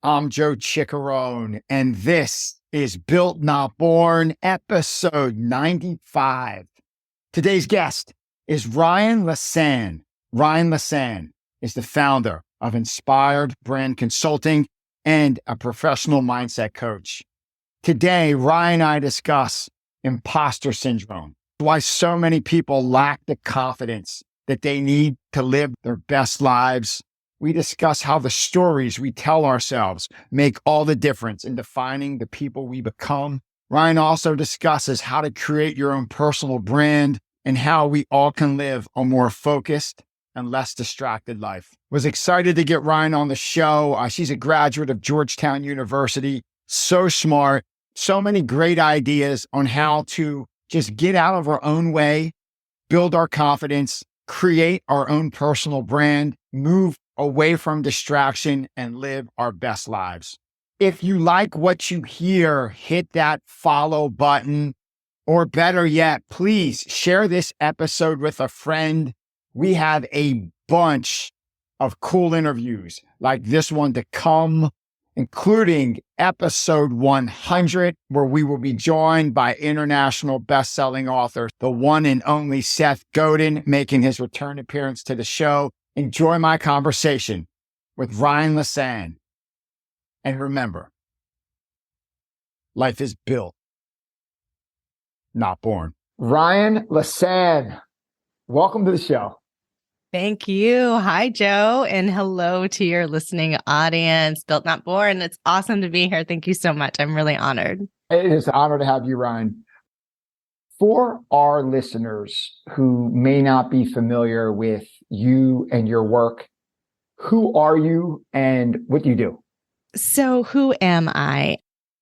I'm Joe Ciccarone, and this is Built Not Born, episode 95. Today's guest is Ryane LeCesne. Ryane LeCesne is the founder of Inspired Brand Consulting and a professional mindset coach. Today, Ryane and I discuss imposter syndrome, why so many people lack the confidence that they need to live their best lives. We discuss how the stories we tell ourselves make all the difference in defining the people we become. Ryane also discusses how to create your own personal brand and how we all can live a more focused and less distracted life. Was excited to get Ryane on the show. She's a graduate of Georgetown University. So smart, so many great ideas on how to just get out of our own way, build our confidence, create our own personal brand, move away from distraction, and live our best lives. If you like what you hear, hit that follow button, or better yet, please share this episode with a friend. We have a bunch of cool interviews like this one to come, including episode 100, where we will be joined by international best-selling author, the one and only Seth Godin, making his return appearance to the show. Enjoy my conversation with Ryane LeCesne. And remember, life is built, not born. Ryane LeCesne, welcome to the show. Thank you. Hi, Joe, and hello to your listening audience. Built Not Born. It's awesome to be here. Thank you so much. I'm really honored. It is an honor to have you, Ryane. For our listeners who may not be familiar with you and your work, who are you and what do you do? So who am I?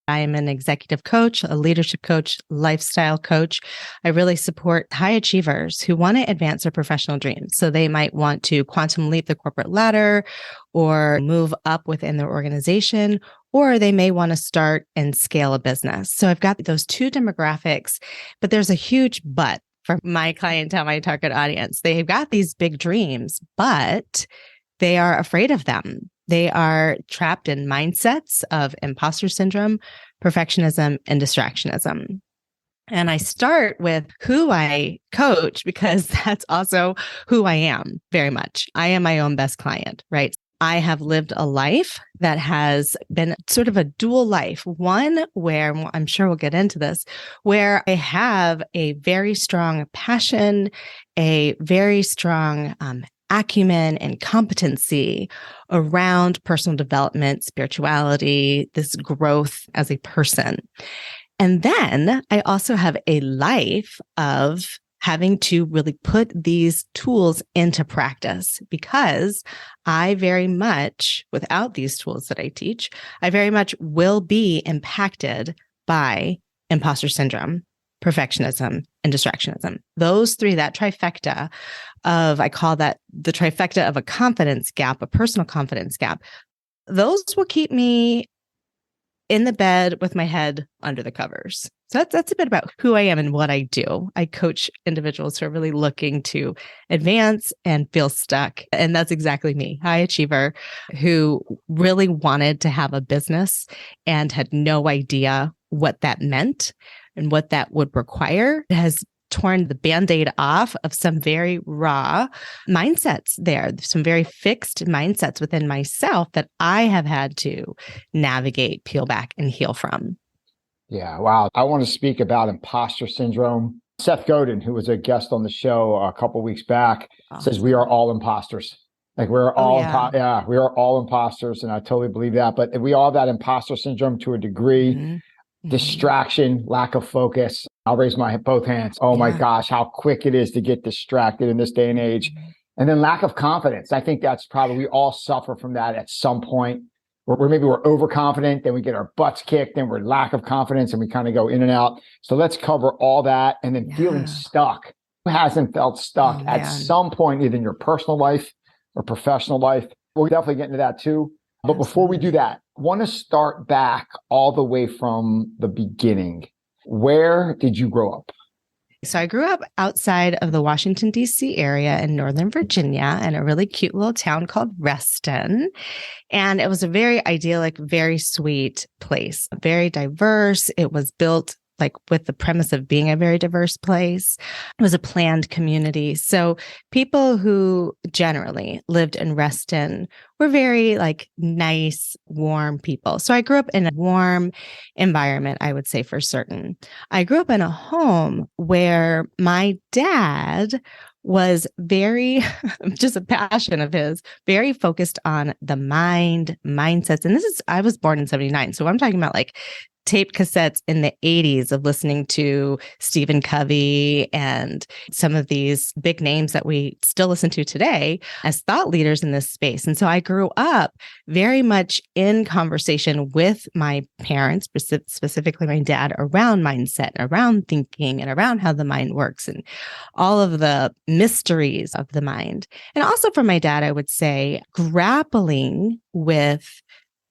I'm an executive coach, a leadership coach, lifestyle coach. I really support high achievers who want to advance their professional dreams. So they might want to quantum leap the corporate ladder or move up within their organization, or they may want to start and scale a business. So I've got those two demographics, but there's a huge but for my clientele, my target audience. They've got these big dreams, but they are afraid of them. They are trapped in mindsets of impostor syndrome, perfectionism, and distractionism. And I start with who I coach because that's also who I am very much. I am my own best client, right? I have lived a life that has been sort of a dual life, one where I'm sure we'll get into this, where I have a very strong passion, a very strong acumen and competency around personal development, spirituality, this growth as a person. And then I also have a life of having to really put these tools into practice because I very much, without these tools that I teach, I very much will be impacted by imposter syndrome, perfectionism, and distractionism. Those three, that trifecta of, I call that the trifecta of a confidence gap, a personal confidence gap, those will keep me in the bed with my head under the covers. So that's a bit about who I am and what I do. I coach individuals who are really looking to advance and feel stuck. And that's exactly me, high achiever who really wanted to have a business and had no idea what that meant and what that would require. It has torn the Band-Aid off of some very raw mindsets there, some very fixed mindsets within myself that I have had to navigate, peel back, and heal from. Yeah, wow. I want to speak about imposter syndrome. Seth Godin, who was a guest on the show a couple of weeks back, says we are all imposters. Like we're all, we are all imposters. And I totally believe that. But we all have that imposter syndrome to a degree. Mm-hmm. Distraction, lack of focus. I'll raise my both hands. Oh my gosh, how quick it is to get distracted in this day and age. And then lack of confidence. I think that's probably, we all suffer from that at some point where maybe we're overconfident, then we get our butts kicked, then we're lack of confidence and we kind of go in and out. So let's cover all that. And then feeling stuck. Who hasn't felt stuck at some point, either in your personal life or professional life? We'll definitely get into that too. But before we do that, I want to start back all the way from the beginning. Where did you grow up? So I grew up outside of the Washington, D.C. area in Northern Virginia in a really cute little town called Reston. And it was a very idyllic, very sweet place, very diverse. It was built like with the premise of being a very diverse place. It was a planned community. So people who generally lived in Reston were very like nice, warm people. So I grew up in a warm environment, I would say for certain. I grew up in a home where my dad was very, just a passion of his, very focused on the mindsets. And I was born in 79. So I'm talking about like tape cassettes in the 80s of listening to Stephen Covey and some of these big names that we still listen to today as thought leaders in this space. And so I grew up very much in conversation with my parents, specifically my dad, around mindset, around thinking, and around how the mind works and all of the mysteries of the mind. And also for my dad, I would say grappling with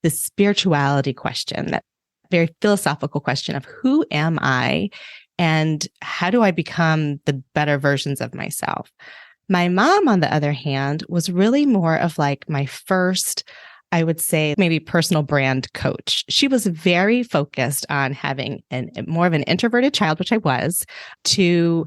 the spirituality question, that very philosophical question of who am I and how do I become the better versions of myself? My mom, on the other hand, was really more of like my first, I would say, maybe personal brand coach. She was very focused on having more of an introverted child, which I was, to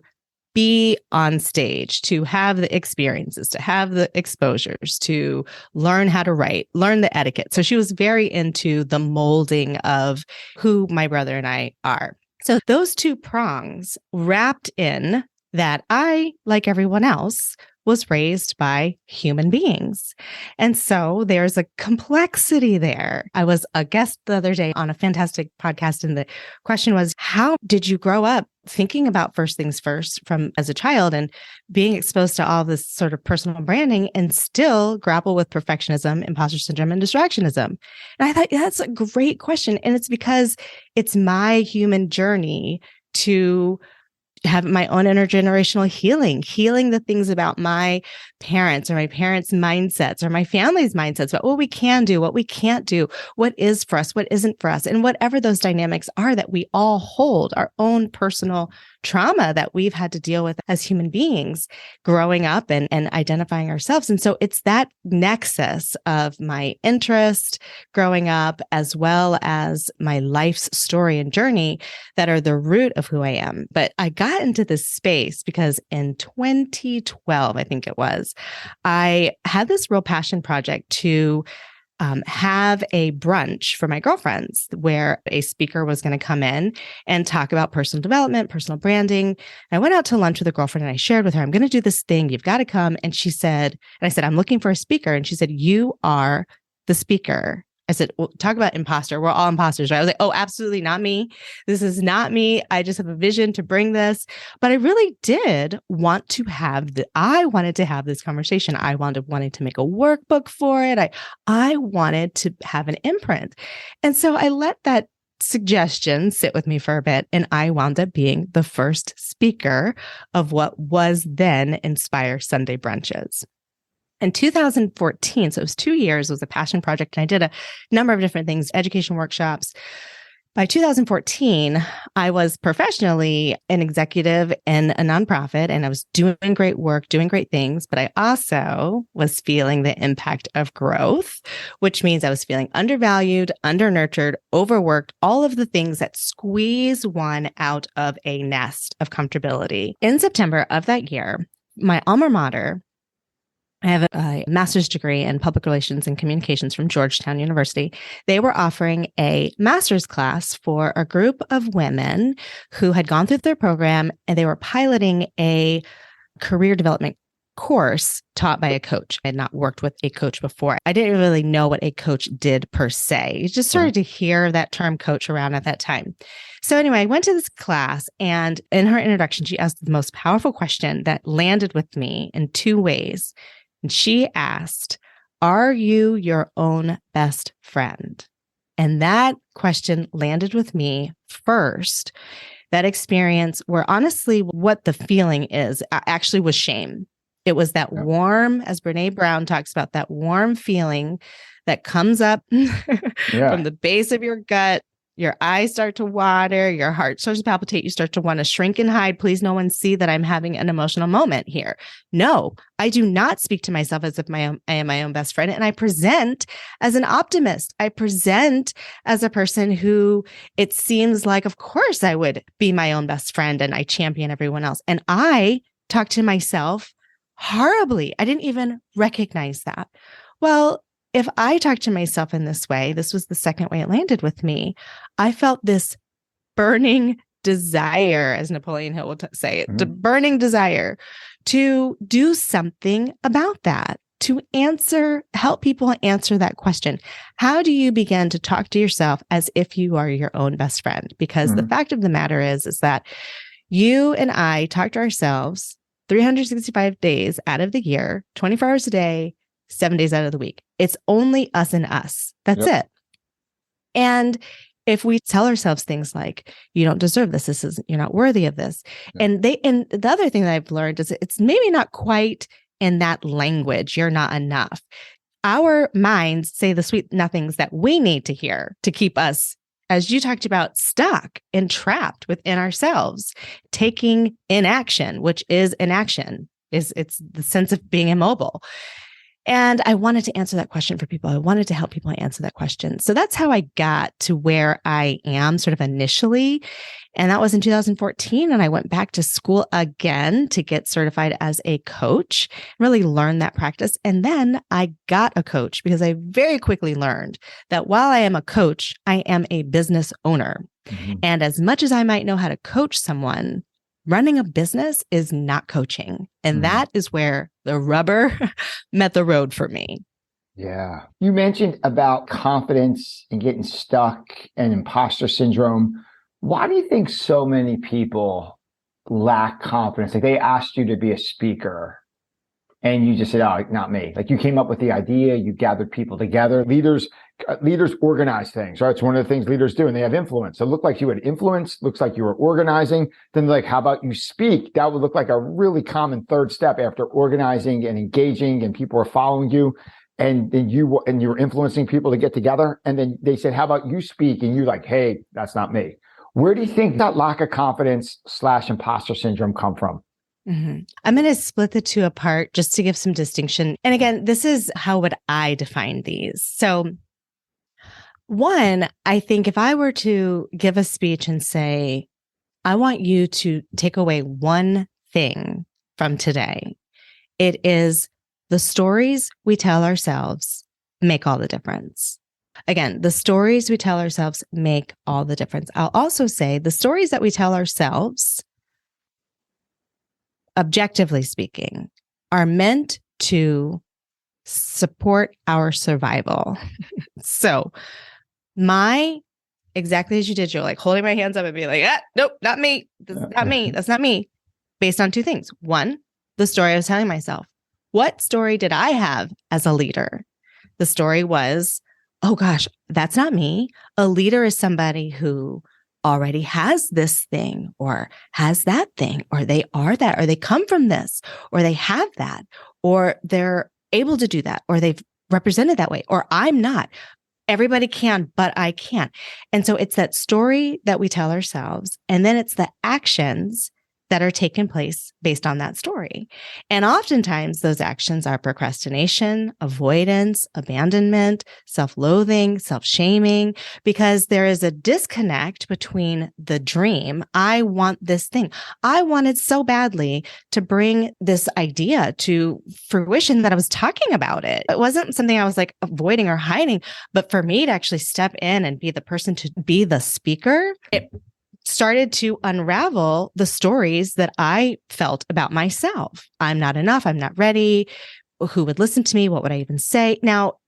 be on stage, to have the experiences, to have the exposures, to learn how to write, learn the etiquette. So she was very into the molding of who my brother and I are. So those two prongs wrapped in that I, like everyone else, was raised by human beings. And so there's a complexity there. I was a guest the other day on a fantastic podcast, and the question was, how did you grow up thinking about first things first from as a child and being exposed to all this sort of personal branding and still grapple with perfectionism, impostor syndrome, and distractionism? And I thought that's a great question. And it's because it's my human journey to have my own intergenerational healing the things about my parents or my parents' mindsets or my family's mindsets about what we can do, what we can't do, what is for us, what isn't for us, and whatever those dynamics are that we all hold, our own personal trauma that we've had to deal with as human beings growing up and identifying ourselves. And so it's that nexus of my interest growing up, as well as my life's story and journey, that are the root of who I am. But I got into this space because in 2012, I think it was, I had this real passion project to have a brunch for my girlfriends where a speaker was going to come in and talk about personal development, personal branding. I went out to lunch with a girlfriend and I shared with her, I'm going to do this thing. You've got to come. And she said, and I said, I'm looking for a speaker. And she said, you are the speaker. I said, well, talk about imposter. We're all imposters, right? I was like, oh, absolutely not me. This is not me. I just have a vision to bring this. But I really did want to I wanted to have this conversation. I wanted to make a workbook for it. I wanted to have an imprint. And so I let that suggestion sit with me for a bit. And I wound up being the first speaker of what was then Inspire Sunday Brunches. In 2014, so it was 2 years, it was a passion project, and I did a number of different things, education workshops. By 2014, I was professionally an executive in a nonprofit, and I was doing great work, doing great things, but I also was feeling the impact of growth, which means I was feeling undervalued, undernurtured, overworked, all of the things that squeeze one out of a nest of comfortability. In September of that year, my alma mater, I have a master's degree in public relations and communications from Georgetown University. They were offering a master's class for a group of women who had gone through their program, and they were piloting a career development course taught by a coach. I had not worked with a coach before. I didn't really know what a coach did per se. You just started to hear that term coach around at that time. So anyway, I went to this class, and in her introduction, she asked the most powerful question that landed with me in two ways. And she asked, are you your own best friend? And that question landed with me first. That experience where honestly, what the feeling is actually was shame. It was that warm, as Brene Brown talks about, that warm feeling that comes up from the base of your gut Your eyes start to water, your heart starts to palpitate, you start to want to shrink and hide. Please, no one see that I'm having an emotional moment here. No, I do not speak to myself as if I am my own best friend. And I present as an optimist. I present as a person who it seems like, of course, I would be my own best friend and I champion everyone else. And I talk to myself horribly. I didn't even recognize that. Well, if I talk to myself in this way, this was the second way it landed with me. I felt this burning desire, as Napoleon Hill would say it, the burning desire to do something about that, to help people answer that question. How do you begin to talk to yourself as if you are your own best friend? Because the fact of the matter is that you and I talk to ourselves 365 days out of the year, 24 hours a day, 7 days out of the week. It's only us and us. That's it. And if we tell ourselves things like, you don't deserve this, you're not worthy of this. And the other thing that I've learned is it's maybe not quite in that language, you're not enough. Our minds say the sweet nothings that we need to hear to keep us, as you talked about, stuck and trapped within ourselves, taking inaction, which is inaction, it's the sense of being immobile. And I wanted to answer that question for people. I wanted to help people answer that question. So that's how I got to where I am sort of initially. And that was in 2014. And I went back to school again to get certified as a coach, really learn that practice. And then I got a coach because I very quickly learned that while I am a coach, I am a business owner. And as much as I might know how to coach someone, running a business is not coaching. And that is where the rubber met the road for me. Yeah. You mentioned about confidence and getting stuck and imposter syndrome. Why do you think so many people lack confidence? Like they asked you to be a speaker and you just said, oh, not me. Like you came up with the idea, you gathered people together. Leaders organize things, right? It's one of the things leaders do, and they have influence. So it looked like you had influence, looks like you were organizing. Then like, how about you speak? That would look like a really common third step after organizing and engaging and people are following you. And then you were influencing people to get together. And then they said, how about you speak? And you're like, hey, that's not me. Where do you think that lack of confidence / imposter syndrome come from? I'm going to split the two apart just to give some distinction. And again, this is how would I define these. So one, I think if I were to give a speech and say, I want you to take away one thing from today, it is the stories we tell ourselves make all the difference. Again, the stories we tell ourselves make all the difference. I'll also say the stories that we tell ourselves, objectively speaking, are meant to support our survival. So exactly as you did, you're like holding my hands up and being like, nope, not me. This is not me. That's not me. Based on two things. One, the story I was telling myself. What story did I have as a leader? The story was, oh gosh, that's not me. A leader is somebody who already has this thing or has that thing, or they are that, or they come from this, or they have that, or they're able to do that, or they've represented that way, or I'm not. Everybody can, but I can't. And so it's that story that we tell ourselves, and then it's the actions that are taking place based on that story. And oftentimes those actions are procrastination, avoidance, abandonment, self-loathing, self-shaming, because there is a disconnect between the dream. I want this thing. I wanted so badly to bring this idea to fruition that I was talking about it. It wasn't something I was like avoiding or hiding, but for me to actually step in and be the person to be the speaker, it started to unravel the stories that I felt about myself. I'm not enough. I'm not ready. Who would listen to me? What would I even say? Now,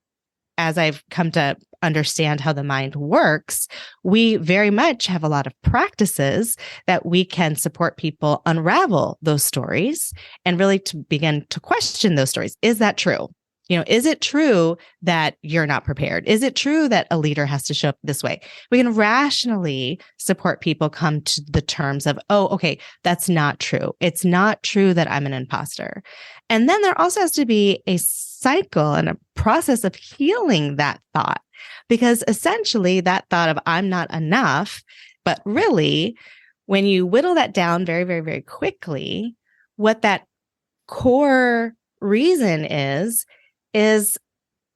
as I've come to understand how the mind works, we very much have a lot of practices that we can support people unravel those stories and really to begin to question those stories. Is that true? Is it true that you're not prepared? Is it true that a leader has to show up this way? We can rationally support people come to the terms of, oh, okay, that's not true. It's not true that I'm an imposter. And then there also has to be a cycle and a process of healing that thought, because essentially that thought of I'm not enough, but really, when you whittle that down very, very, very quickly, what that core reason is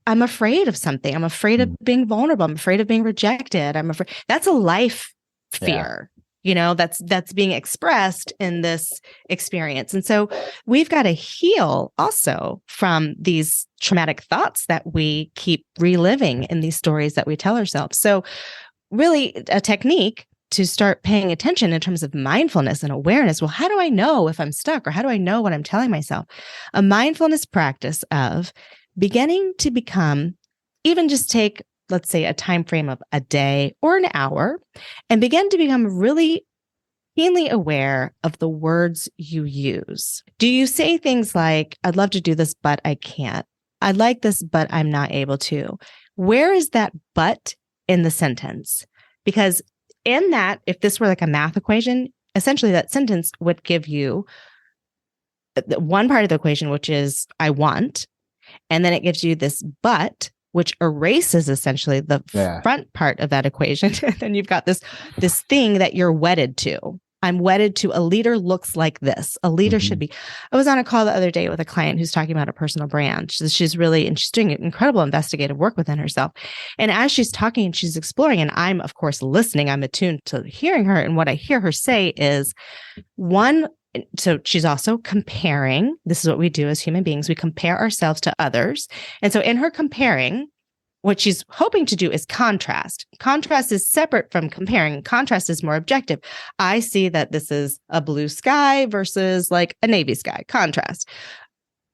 I'm afraid of something. I'm afraid of being vulnerable. I'm afraid of being rejected. I'm afraid that's a life fear, that's being expressed in this experience. And so we've got to heal also from these traumatic thoughts that we keep reliving in these stories that we tell ourselves. So really a technique to start paying attention in terms of mindfulness and awareness. Well, how do I know if I'm stuck, or how do I know what I'm telling myself? A mindfulness practice of beginning to become, even just take, let's say, a time frame of a day or an hour, and begin to become really keenly aware of the words you use. Do you say things like, I'd love to do this, but I can't. I'd like this, but I'm not able to. Where is that but in the sentence? Because in that, if this were like a math equation, essentially that sentence would give you one part of the equation, which is I want. And then it gives you this but, which erases essentially the front part of that equation. And then you've got this thing that you're wedded to. I'm wedded to a leader looks like this. A leader should be. I was on a call the other day with a client who's talking about a personal brand. She's doing incredible investigative work within herself. And as she's talking and she's exploring, and I'm, of course, listening, I'm attuned to hearing her. And what I hear her say is so she's also comparing. This is what we do as human beings. We compare ourselves to others. And so in her comparing, what she's hoping to do is contrast. Contrast is separate from comparing. Contrast is more objective. I see that this is a blue sky versus like a navy sky. Contrast.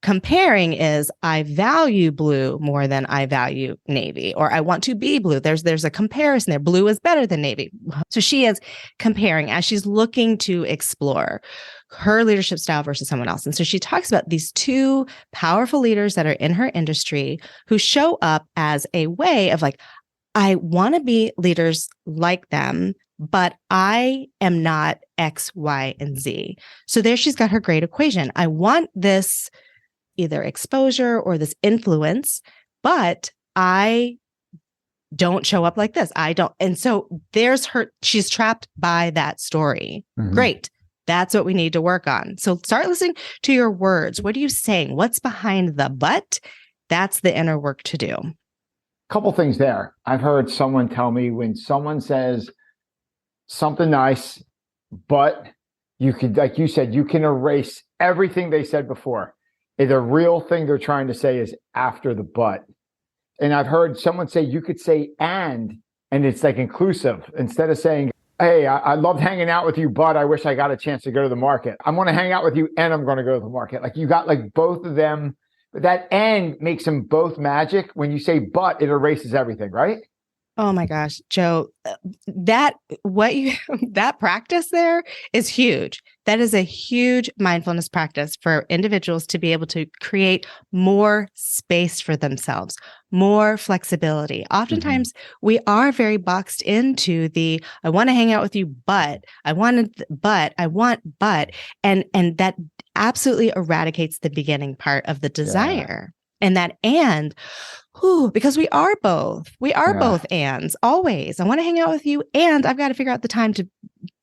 Comparing is I value blue more than I value navy, or I want to be blue. There's a comparison there. Blue is better than navy. So she is comparing as she's looking to explore her leadership style versus someone else. And so she talks about these two powerful leaders that are in her industry who show up as a way of like, I want to be leaders like them, but I am not X, Y, and Z. So there she's got her great equation. I want this either exposure or this influence, but I don't show up like this. I don't. And so she's trapped by that story. Great. That's what we need to work on. So start listening to your words. What are you saying? What's behind the but? That's the inner work to do. Couple things there. I've heard someone tell me when someone says something nice, but you could, like you said, you can erase everything they said before. The real thing they're trying to say is after the but. And I've heard someone say you could say and it's like inclusive. Instead of saying, hey, I loved hanging out with you, but I wish I got a chance to go to the market. I'm going to hang out with you and I'm going to go to the market. Like you got like both of them. But that and makes them both magic. When you say but, it erases everything, right? Oh my gosh, Joe, that practice there is huge. That is a huge mindfulness practice for individuals to be able to create more space for themselves, more flexibility. Oftentimes we are very boxed into I want to hang out with you, but I want, and that absolutely eradicates the beginning part of the desire. And that because we are both ands always. I want to hang out with you and I've got to figure out the time to,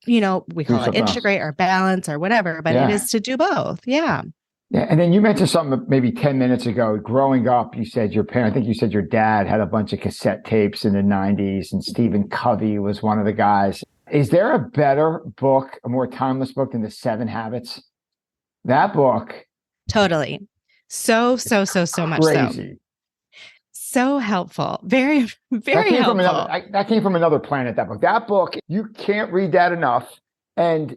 we call it integrate or balance or whatever, but it is to do both. Yeah. Yeah. And then you mentioned something maybe 10 minutes ago, growing up, you said I think you said your dad had a bunch of cassette tapes in the 90s and Stephen Covey was one of the guys. Is there a better book, a more timeless book than The 7 Habits? That book. Totally. So much crazy. So helpful. Very, very helpful. That came from another planet, that book. That book, you can't read that enough. And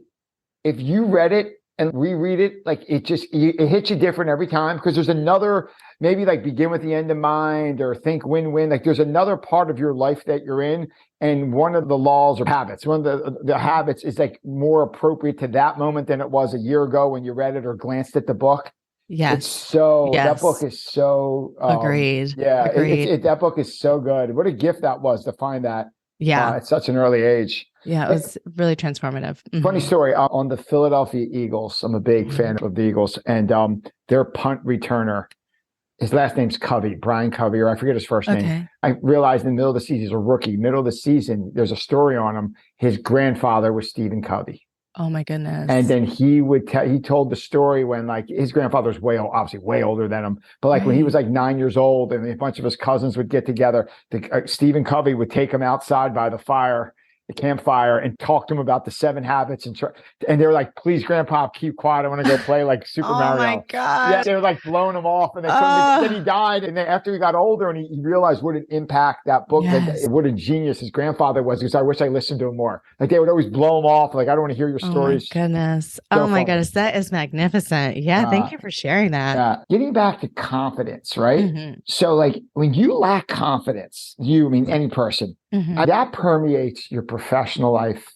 if you read it and reread it, like it hits you different every time because there's another, maybe like begin with the end in mind or think win-win. Like there's another part of your life that you're in. And one of the laws or habits, one of the habits is like more appropriate to that moment than it was a year ago when you read it or glanced at the book. It's Yes. so, that book Yes. is so, Agreed. yeah, Agreed. that book is so good. What a gift that was to find that Yeah. at such an early age. Yeah. It was really transformative. Funny story on the Philadelphia Eagles. I'm a big fan of the Eagles, and their punt returner, his last name's Covey, Brian Covey, or I forget his first name. Okay. I realized in the middle of the season, he's a rookie. Middle of the season, there's a story on him. His grandfather was Stephen Covey. Oh my goodness. And then he told the story when like his grandfather was obviously way older than him. But like when he was like 9 years old and a bunch of his cousins would get together, Stephen Covey would take him outside by the campfire and talk to him about the 7 habits. And they were like, please, Grandpa, keep quiet. I want to go play like Super Mario. Oh my God. Yeah, they were like blowing him off. And then he died. And then after he got older and he realized what an impact that book, what a genius his grandfather was, because I wish I listened to him more. Like they would always blow him off. Like, I don't want to hear your stories. Oh my goodness. So my funny. goodness. That is magnificent. Yeah. Thank you for sharing that. Getting back to confidence, right? So like when you lack confidence, I mean, any person, that permeates your professional life,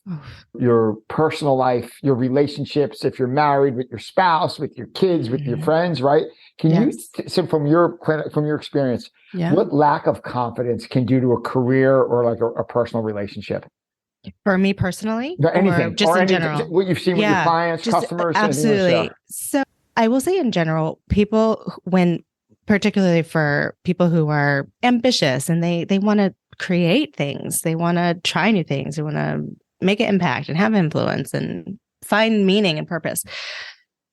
your personal life, your relationships, if you're married, with your spouse, with your kids, with your friends, right? Can you, so from your experience, what lack of confidence can do to a career or like a personal relationship? For me personally? Anything. Or just in general? What you've seen with your clients, customers? Absolutely. So I will say in general, people, particularly for people who are ambitious and they want to create things, they want to try new things, they want to make an impact and have influence and find meaning and purpose.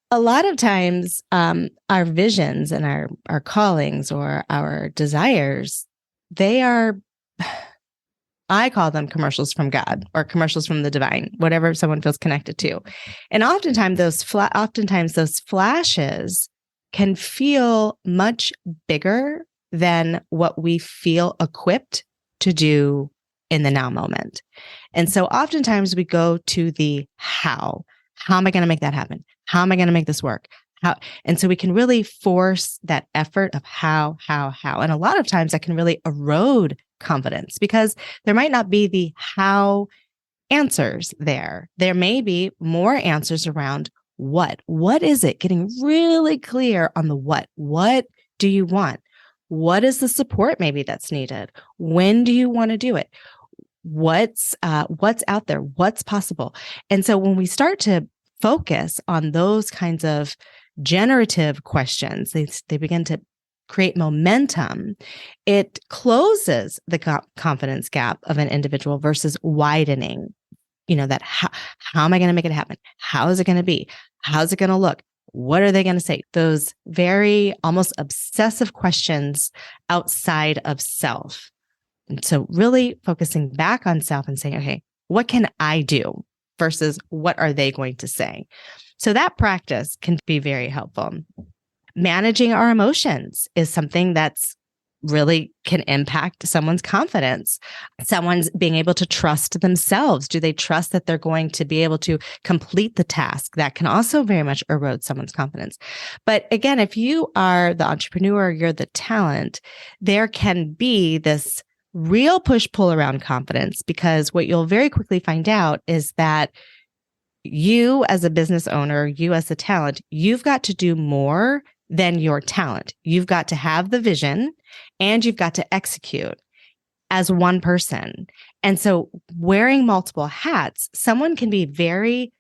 A lot of times, our visions and our callings or our desires, I call them commercials from God or commercials from the divine, whatever someone feels connected to. And oftentimes those flashes can feel much bigger than what we feel equipped to do in the now moment. And so oftentimes we go to the how. How am I going to make that happen? How am I going to make this work? How? And so we can really force that effort of how. And a lot of times that can really erode confidence because there might not be the how answers there. There may be more answers around what. What is it? Getting really clear on the what. What do you want? What is the support maybe that's needed? When do you want to do it? What's out there? What's possible? And so when we start to focus on those kinds of generative questions, they begin to create momentum. It closes the confidence gap of an individual versus widening, that how am I going to make it happen? How is it going to be? How's it going to look? What are they going to say? Those very almost obsessive questions outside of self. And so really focusing back on self and saying, okay, what can I do versus what are they going to say? So that practice can be very helpful. Managing our emotions is something that's really can impact someone's confidence. Someone's being able to trust themselves. Do they trust that they're going to be able to complete the task? That can also very much erode someone's confidence. But again, if you are the entrepreneur, you're the talent, there can be this real push-pull around confidence because what you'll very quickly find out is that you as a business owner, you as a talent, you've got to do more than your talent. You've got to have the vision and you've got to execute as one person. And so wearing multiple hats, someone can be very,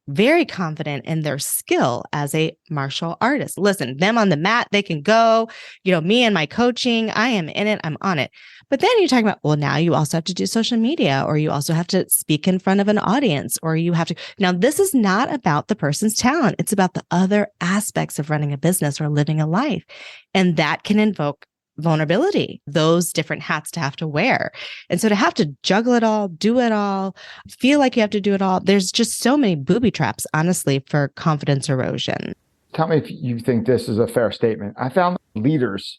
very confident in their skill as a martial artist. Listen, them on the mat, they can go, me and my coaching, I am in it, I'm on it. But then you're talking about, well, now you also have to do social media, or you also have to speak in front of an audience, or you have to. Now, this is not about the person's talent. It's about the other aspects of running a business or living a life. And that can invoke vulnerability, those different hats to have to wear. And so to have to juggle it all, do it all, feel like you have to do it all, there's just so many booby traps, honestly, for confidence erosion. Tell me if you think this is a fair statement. I found leaders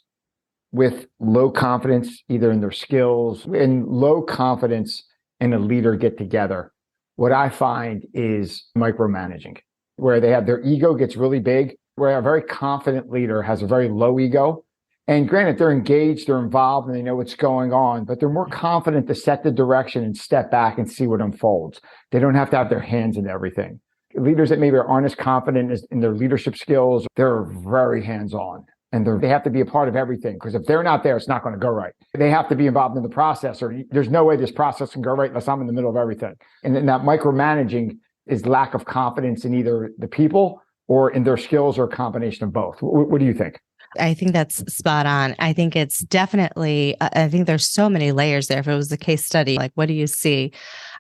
with low confidence, either in their skills and low confidence and a leader get together. What I find is micromanaging, where they have their ego gets really big, where a very confident leader has a very low ego. And granted, they're engaged, they're involved, and they know what's going on, but they're more confident to set the direction and step back and see what unfolds. They don't have to have their hands in everything. leaders that maybe aren't as confident in their leadership skills, they're very hands-on. And they have to be a part of everything, because if they're not there, it's not going to go right. They have to be involved in the process, or there's no way this process can go right unless I'm in the middle of everything. And then that micromanaging is lack of confidence in either the people or in their skills, or a combination of both. What do you think? I think that's spot on. I think it's definitely, I think there's so many layers there. If it was a case study, like, what do you see?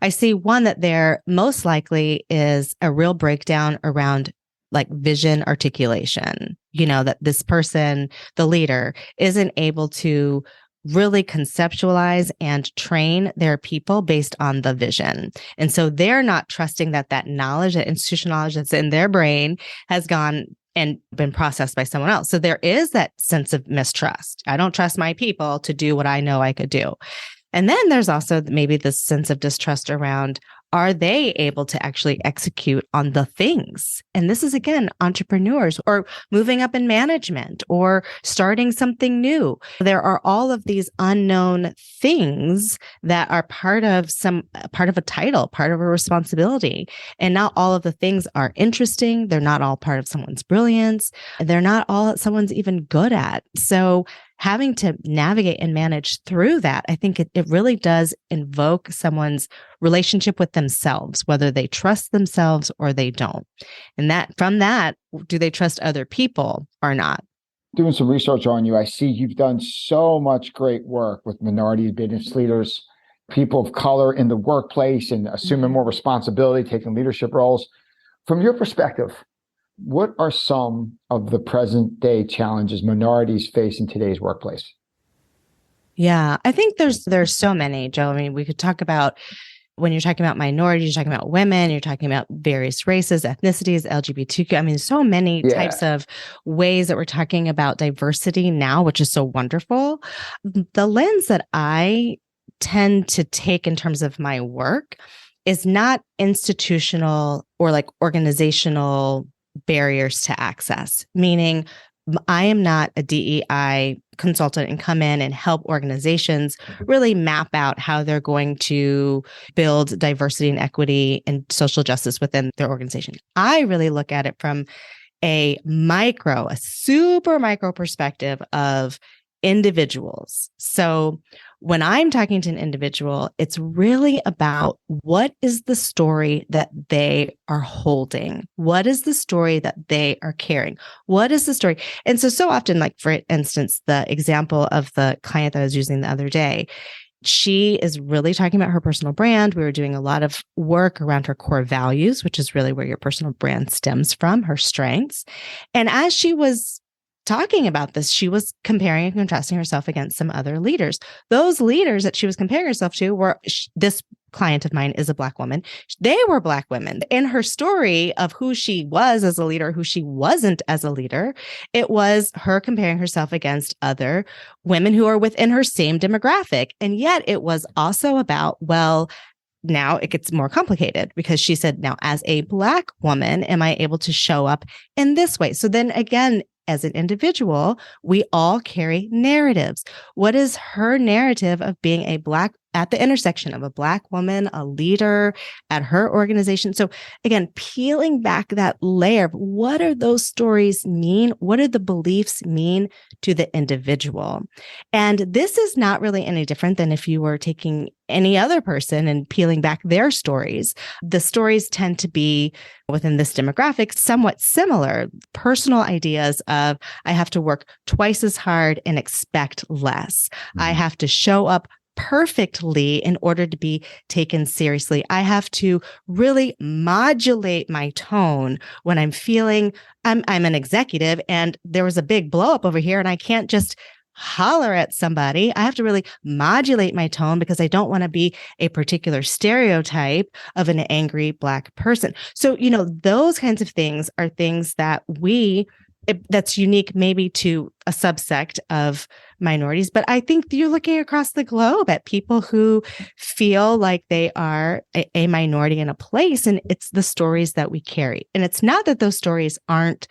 I see one, that there most likely is a real breakdown around like vision articulation, that this person, the leader, isn't able to really conceptualize and train their people based on the vision. And so they're not trusting that knowledge, that institutional knowledge that's in their brain, has gone and been processed by someone else. So there is that sense of mistrust. I don't trust my people to do what I know I could do. And then there's also maybe this sense of distrust around, are they able to actually execute on the things? And this is, again, entrepreneurs, or moving up in management, or starting something new. There are all of these unknown things that are part of a title, part of a responsibility. And not all of the things are interesting. They're not all part of someone's brilliance. They're not all that someone's even good at. So having to navigate and manage through that, I think it really does invoke someone's relationship with themselves, whether they trust themselves or they don't. And from that, do they trust other people or not? Doing some research on you, I see you've done so much great work with minority business leaders, people of color in the workplace, and assuming more responsibility, taking leadership roles. From your perspective, what are some of the present day challenges minorities face in today's workplace? Yeah, I think there's so many, Joe. I mean, we could talk about, when you're talking about minorities, you're talking about women, you're talking about various races, ethnicities, LGBTQ. I mean, so many types of ways that we're talking about diversity now, which is so wonderful. The lens that I tend to take in terms of my work is not institutional or like organizational barriers to access, meaning I am not a DEI consultant and come in and help organizations really map out how they're going to build diversity and equity and social justice within their organization. I really look at it from a super micro perspective of individuals. So when I'm talking to an individual, it's really about, what is the story that they are holding? What is the story that they are carrying? What is the story? And so often, like for instance, the example of the client that I was using the other day, she is really talking about her personal brand. We were doing a lot of work around her core values, which is really where your personal brand stems from, her strengths. And as she was talking about this, she was comparing and contrasting herself against some other leaders. Those leaders that she was comparing herself to were, this client of mine is a Black woman. They were Black women. In her story of who she was as a leader, who she wasn't as a leader, it was her comparing herself against other women who are within her same demographic. And yet it was also about, well, now it gets more complicated, because she said, now as a Black woman, am I able to show up in this way? So then again, as an individual, we all carry narratives. What is her narrative of being a Black, at the intersection of a Black woman, a leader at her organization? So again, peeling back that layer of, what are those stories mean? What do the beliefs mean to the individual? And this is not really any different than if you were taking any other person and peeling back their stories. The stories tend to be, within this demographic, somewhat similar. Personal ideas of, I have to work twice as hard and expect less. I have to show up perfectly in order to be taken seriously. I have to really modulate my tone when I'm feeling I'm an executive and there was a big blow up over here, and I can't just holler at somebody. I have to really modulate my tone because I don't want to be a particular stereotype of an angry Black person. So, those kinds of things are things that that's unique maybe to a subsect of minorities. But I think you're looking across the globe at people who feel like they are a minority in a place, and it's the stories that we carry. And it's not that those stories aren't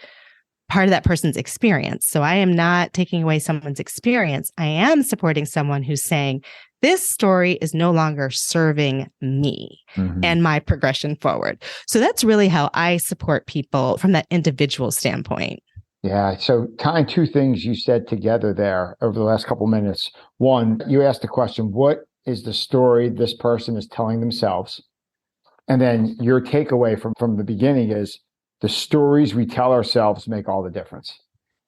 part of that person's experience. So I am not taking away someone's experience. I am supporting someone who's saying, this story is no longer serving me and my progression forward. So that's really how I support people from that individual standpoint. Yeah. So tying two things you said together there over the last couple of minutes. One, you asked the question, what is the story this person is telling themselves? And then your takeaway from the beginning is the stories we tell ourselves make all the difference.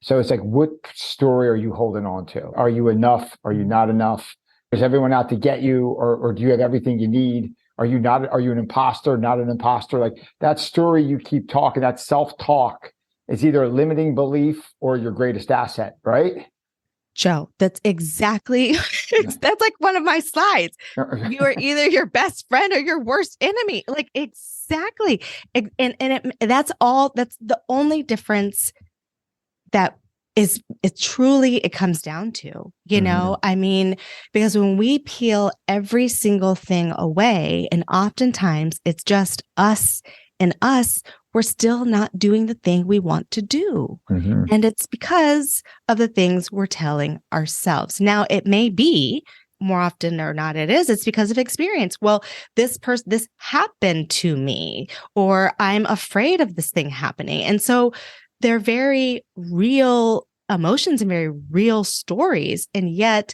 So it's like, what story are you holding on to? Are you enough? Are you not enough? Is everyone out to get you? Or do you have everything you need? Are you an imposter, not an imposter? Like that story you keep talking, that self-talk is either a limiting belief or your greatest asset, right? Joe, that's exactly, that's like one of my slides. You are either your best friend or your worst enemy. Like exactly. That's the only difference that it comes down to, you know, I mean, because when we peel every single thing away, and oftentimes it's just us and us, we're still not doing the thing we want to do. And it's because of the things we're telling ourselves. Now, it may be more often or not, it's because of experience. Well, this happened to me, or I'm afraid of this thing happening. And so they're very real emotions and very real stories. And yet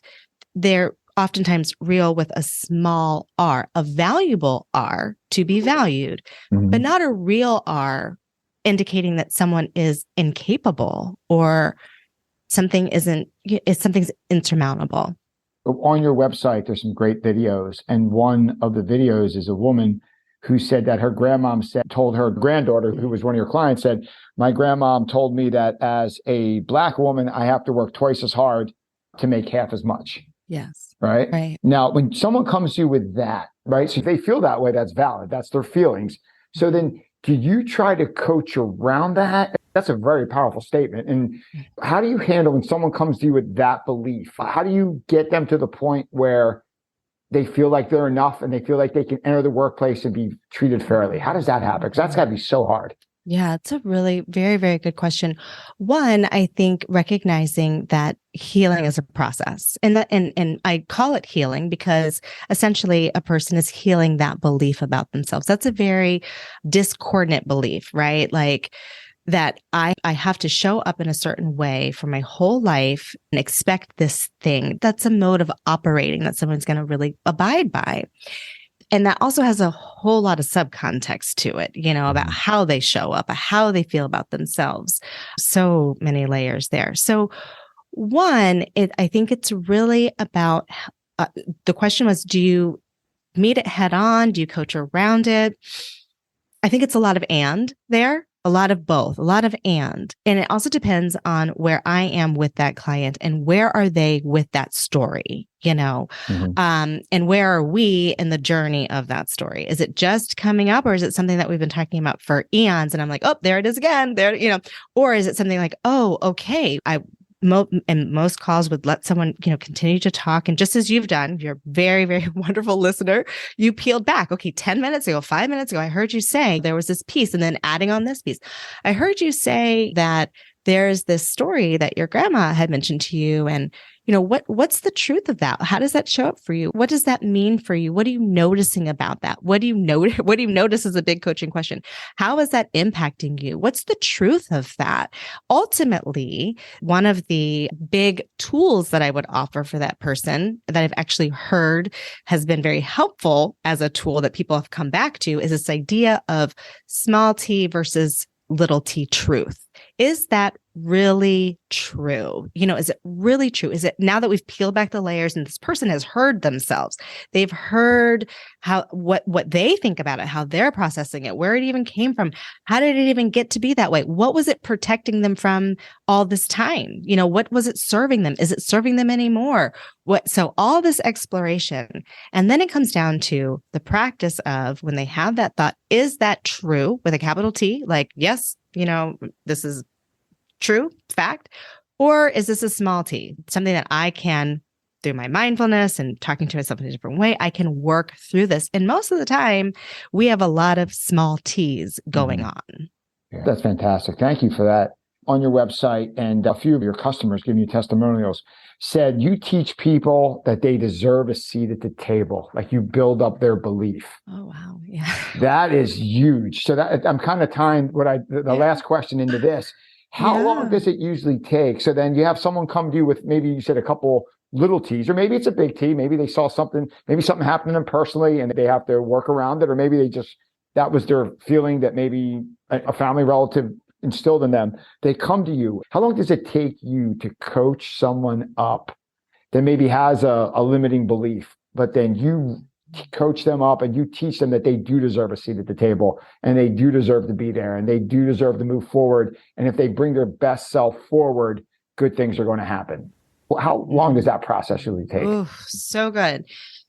they're oftentimes real with a small r, a valuable R to be valued, but not a real R indicating that someone is incapable or something's insurmountable. On your website, there's some great videos. And one of the videos is a woman who said that her grandmom told her granddaughter, who was one of your clients, said, my grandmom told me that as a Black woman, I have to work twice as hard to make half as much. Yes. Right. Now, when someone comes to you with that, right? So if they feel that way, that's valid. That's their feelings. So then do you try to coach around that? That's a very powerful statement. And how do you handle when someone comes to you with that belief? How do you get them to the point where they feel like they're enough and they feel like they can enter the workplace and be treated fairly? How does that happen? Because that's got to be so hard. Yeah, it's a really very, very good question. One, I think recognizing that healing is a process, and I call it healing because essentially a person is healing that belief about themselves. That's a very discordant belief, right? Like that I have to show up in a certain way for my whole life and expect this thing. That's a mode of operating that someone's going to really abide by. And that also has a whole lot of subcontext to it, you know, about how they show up, how they feel about themselves. So many layers there. So one, I think it's really about, the question was, do you meet it head on? Do you coach around it? I think it's a lot of and there. A lot of both, a lot of and it also depends on where I am with that client and where are they with that story, you know, and where are we in the journey of that story? Is it just coming up or is it something that we've been talking about for eons? And I'm like, oh, there it is again there, you know, or is it something like, oh, okay. And most calls would let someone, you know, continue to talk. And just as you've done, you're a very, very wonderful listener. You peeled back. Okay, 10 minutes ago, 5 minutes ago, I heard you say there was this piece and then adding on this piece. I heard you say that there's this story that your grandma had mentioned to you. And, you know, what's the truth of that? How does that show up for you? What does that mean for you? What are you noticing about that? What do you notice is a big coaching question. How is that impacting you? What's the truth of that? Ultimately, one of the big tools that I would offer for that person that I've actually heard has been very helpful as a tool that people have come back to is this idea of small t versus little t truth. Is that really true? You know, is it really true? Is it now that we've peeled back the layers and this person has heard themselves, they've heard what they think about it, how they're processing it, where it even came from. How did it even get to be that way? What was it protecting them from all this time? You know, what was it serving them? Is it serving them anymore? So all this exploration, and then it comes down to the practice of when they have that thought, is that true with a capital T? Like, yes, you know, this is true fact, or is this a small t, something that I can, through my mindfulness and talking to myself in a different way, I can work through this. And most of the time we have a lot of small t's going on. Yeah. That's fantastic. Thank you for that on your website, and a few of your customers giving you testimonials said you teach people that they deserve a seat at the table. Like you build up their belief. Oh, wow. Yeah. That is huge. So that I'm kind of tying the last question into this. How long does it usually take? So then you have someone come to you with, maybe you said a couple little T's, or maybe it's a big T. Maybe they saw something, maybe something happened to them personally and they have to work around it. Or maybe that was their feeling that maybe a family relative instilled in them. They come to you. How long does it take you to coach someone up that maybe has a limiting belief, but then you coach them up and you teach them that they do deserve a seat at the table and they do deserve to be there and they do deserve to move forward. And if they bring their best self forward, good things are going to happen. Well, how long does that process usually take? Ooh, so good.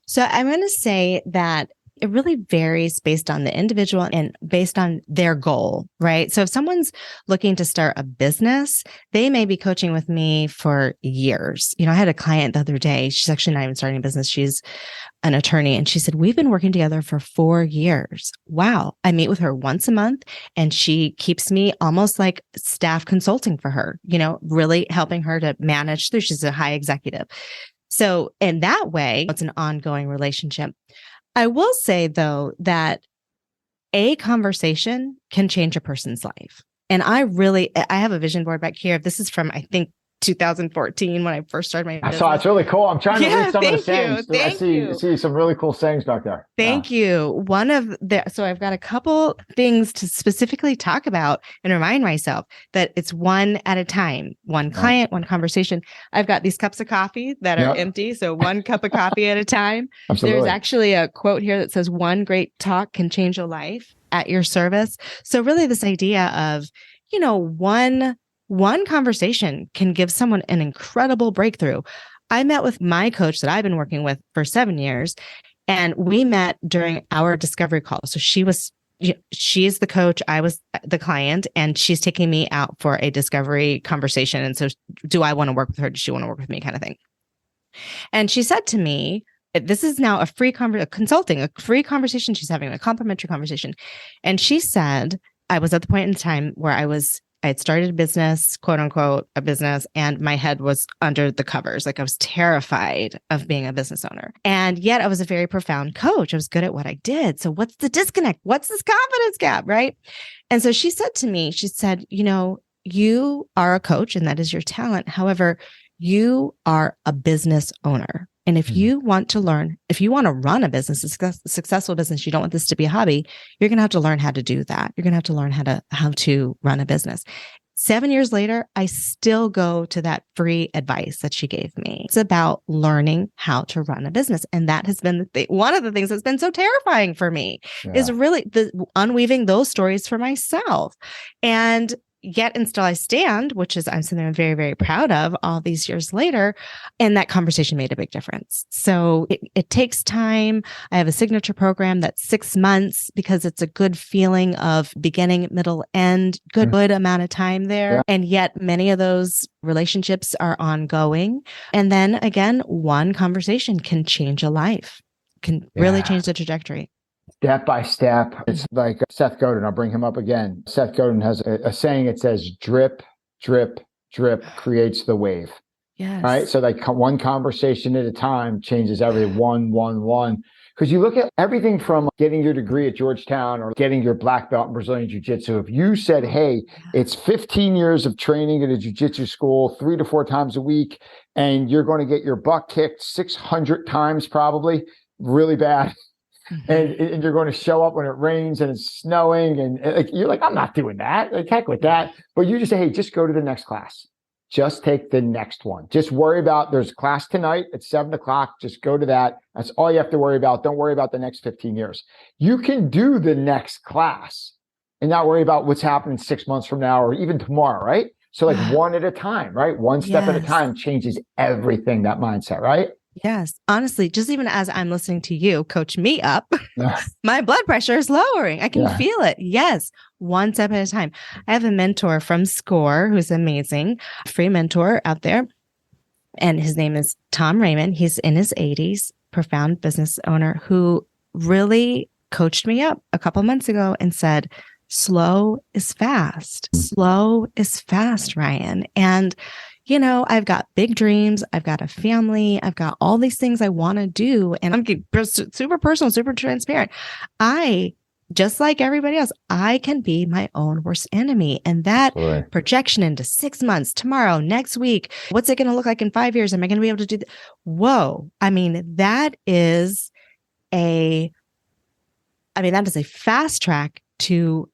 So I'm going to say that it really varies based on the individual and based on their goal, right? So if someone's looking to start a business, they may be coaching with me for years. I had a client the other day. She's actually not even starting a business. She's an attorney. And she said, we've been working together for 4 years. Wow. I meet with her once a month and she keeps me almost like staff consulting for her, really helping her to manage through. She's a high executive. So in that way, it's an ongoing relationship. I will say, though, that a conversation can change a person's life. And I have a vision board back here. This is from, I think, 2014 when I first started my business. I saw it's really cool. I'm trying to read some of the sayings. Thank you. I see some really cool sayings back there. Thank you. So I've got a couple things to specifically talk about and remind myself that it's one at a time, one client, one conversation. I've got these cups of coffee that are empty. So one cup of coffee at a time. Absolutely. There's actually a quote here that says, one great talk can change a life, at your service. So really this idea of, one conversation can give someone an incredible breakthrough. I met with my coach that I've been working with for 7 years, and we met during our discovery call. So she's the coach, I was the client, and she's taking me out for a discovery conversation. And so do I want to work with her? Does she want to work with me, kind of thing? And she said to me, this is now a free consulting, a free conversation. She's having a complimentary conversation. And she said, I was at the point in time where I had started a business, quote unquote, a business, and my head was under the covers. Like I was terrified of being a business owner. And yet I was a very profound coach. I was good at what I did. So what's the disconnect? What's this confidence gap, right? And so she said to me, she said, you are a coach and that is your talent. However, you are a business owner. And if you want to run a business, a successful business, you don't want this to be a hobby, you're going to have to learn how to do that. You're going to have to learn how to run a business. 7 years later, I still go to that free advice that she gave me. It's about learning how to run a business. And that has been one of the things that's been so terrifying for me is really unweaving those stories for myself. And yet and still I stand, which is something I'm very, very proud of all these years later. And that conversation made a big difference. So it takes time. I have a signature program that's 6 months because it's a good feeling of beginning, middle, end, good amount of time there. Yeah. And yet many of those relationships are ongoing. And then again, one conversation can change a life, can really change the trajectory. Step by step. It's like Seth Godin. I'll bring him up again. Seth Godin has a saying. It says, drip, drip, drip creates the wave. Yes. Right. So like one conversation at a time changes everything. One. Because you look at everything from getting your degree at Georgetown or getting your black belt in Brazilian Jiu-Jitsu. If you said, hey, it's 15 years of training at a Jiu-Jitsu school 3 to 4 times a week, and you're going to get your butt kicked 600 times, probably really bad. And you're going to show up when it rains and it's snowing and you're like, I'm not doing that. Like, heck with that. But you just say, hey, just go to the next class. Just take the next one. Just worry about, there's class tonight at 7:00. Just go to that. That's all you have to worry about. Don't worry about the next 15 years. You can do the next class and not worry about what's happening 6 months from now or even tomorrow, right? So like one at a time, right? One step at a time changes everything, that mindset, right? Yes. Honestly, just even as I'm listening to you coach me up, my blood pressure is lowering. I can feel it. Yes. One step at a time. I have a mentor from SCORE who's amazing, free mentor out there. And his name is Tom Raymond. He's in his 80s, profound business owner who really coached me up a couple months ago and said, slow is fast. Slow is fast, Ryane. And, I've got big dreams. I've got a family. I've got all these things I want to do. And I'm super personal, super transparent. Just like everybody else, I can be my own worst enemy. And that projection into 6 months, tomorrow, next week, what's it going to look like in 5 years? Am I going to be able to do that? Whoa. That is a fast track to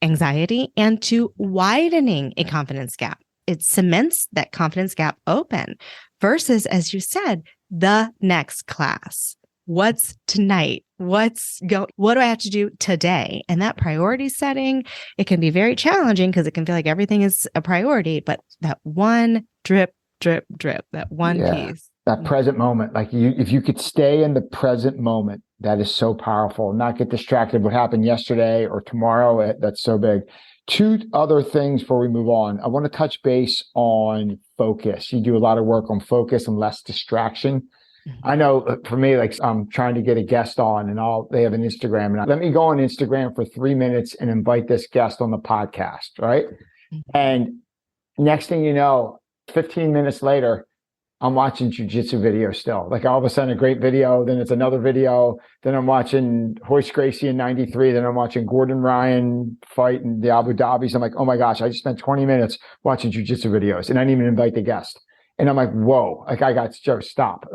anxiety and to widening a confidence gap. It cements that confidence gap open versus, as you said, the next class. What's tonight? What do I have to do today? And that priority setting, it can be very challenging because it can feel like everything is a priority, but that one drip, drip, drip, that one piece. That present moment, if you could stay in the present moment, that is so powerful. Not get distracted what happened yesterday or tomorrow. That's so big. Two other things before we move on. I want to touch base on focus. You do a lot of work on focus and less distraction. I know for me, I'm trying to get a guest on and they have an Instagram, and let me go on Instagram for 3 minutes and invite this guest on the podcast. Right. And next thing you know, 15 minutes later, I'm watching jujitsu videos still. All of a sudden a great video, then it's another video. Then I'm watching Royce Gracie in 93. Then I'm watching Gordon Ryan fight in the Abu Dhabis. I'm like, oh my gosh, I just spent 20 minutes watching jujitsu videos and I didn't even invite the guest. And I'm like, whoa, I got to stop.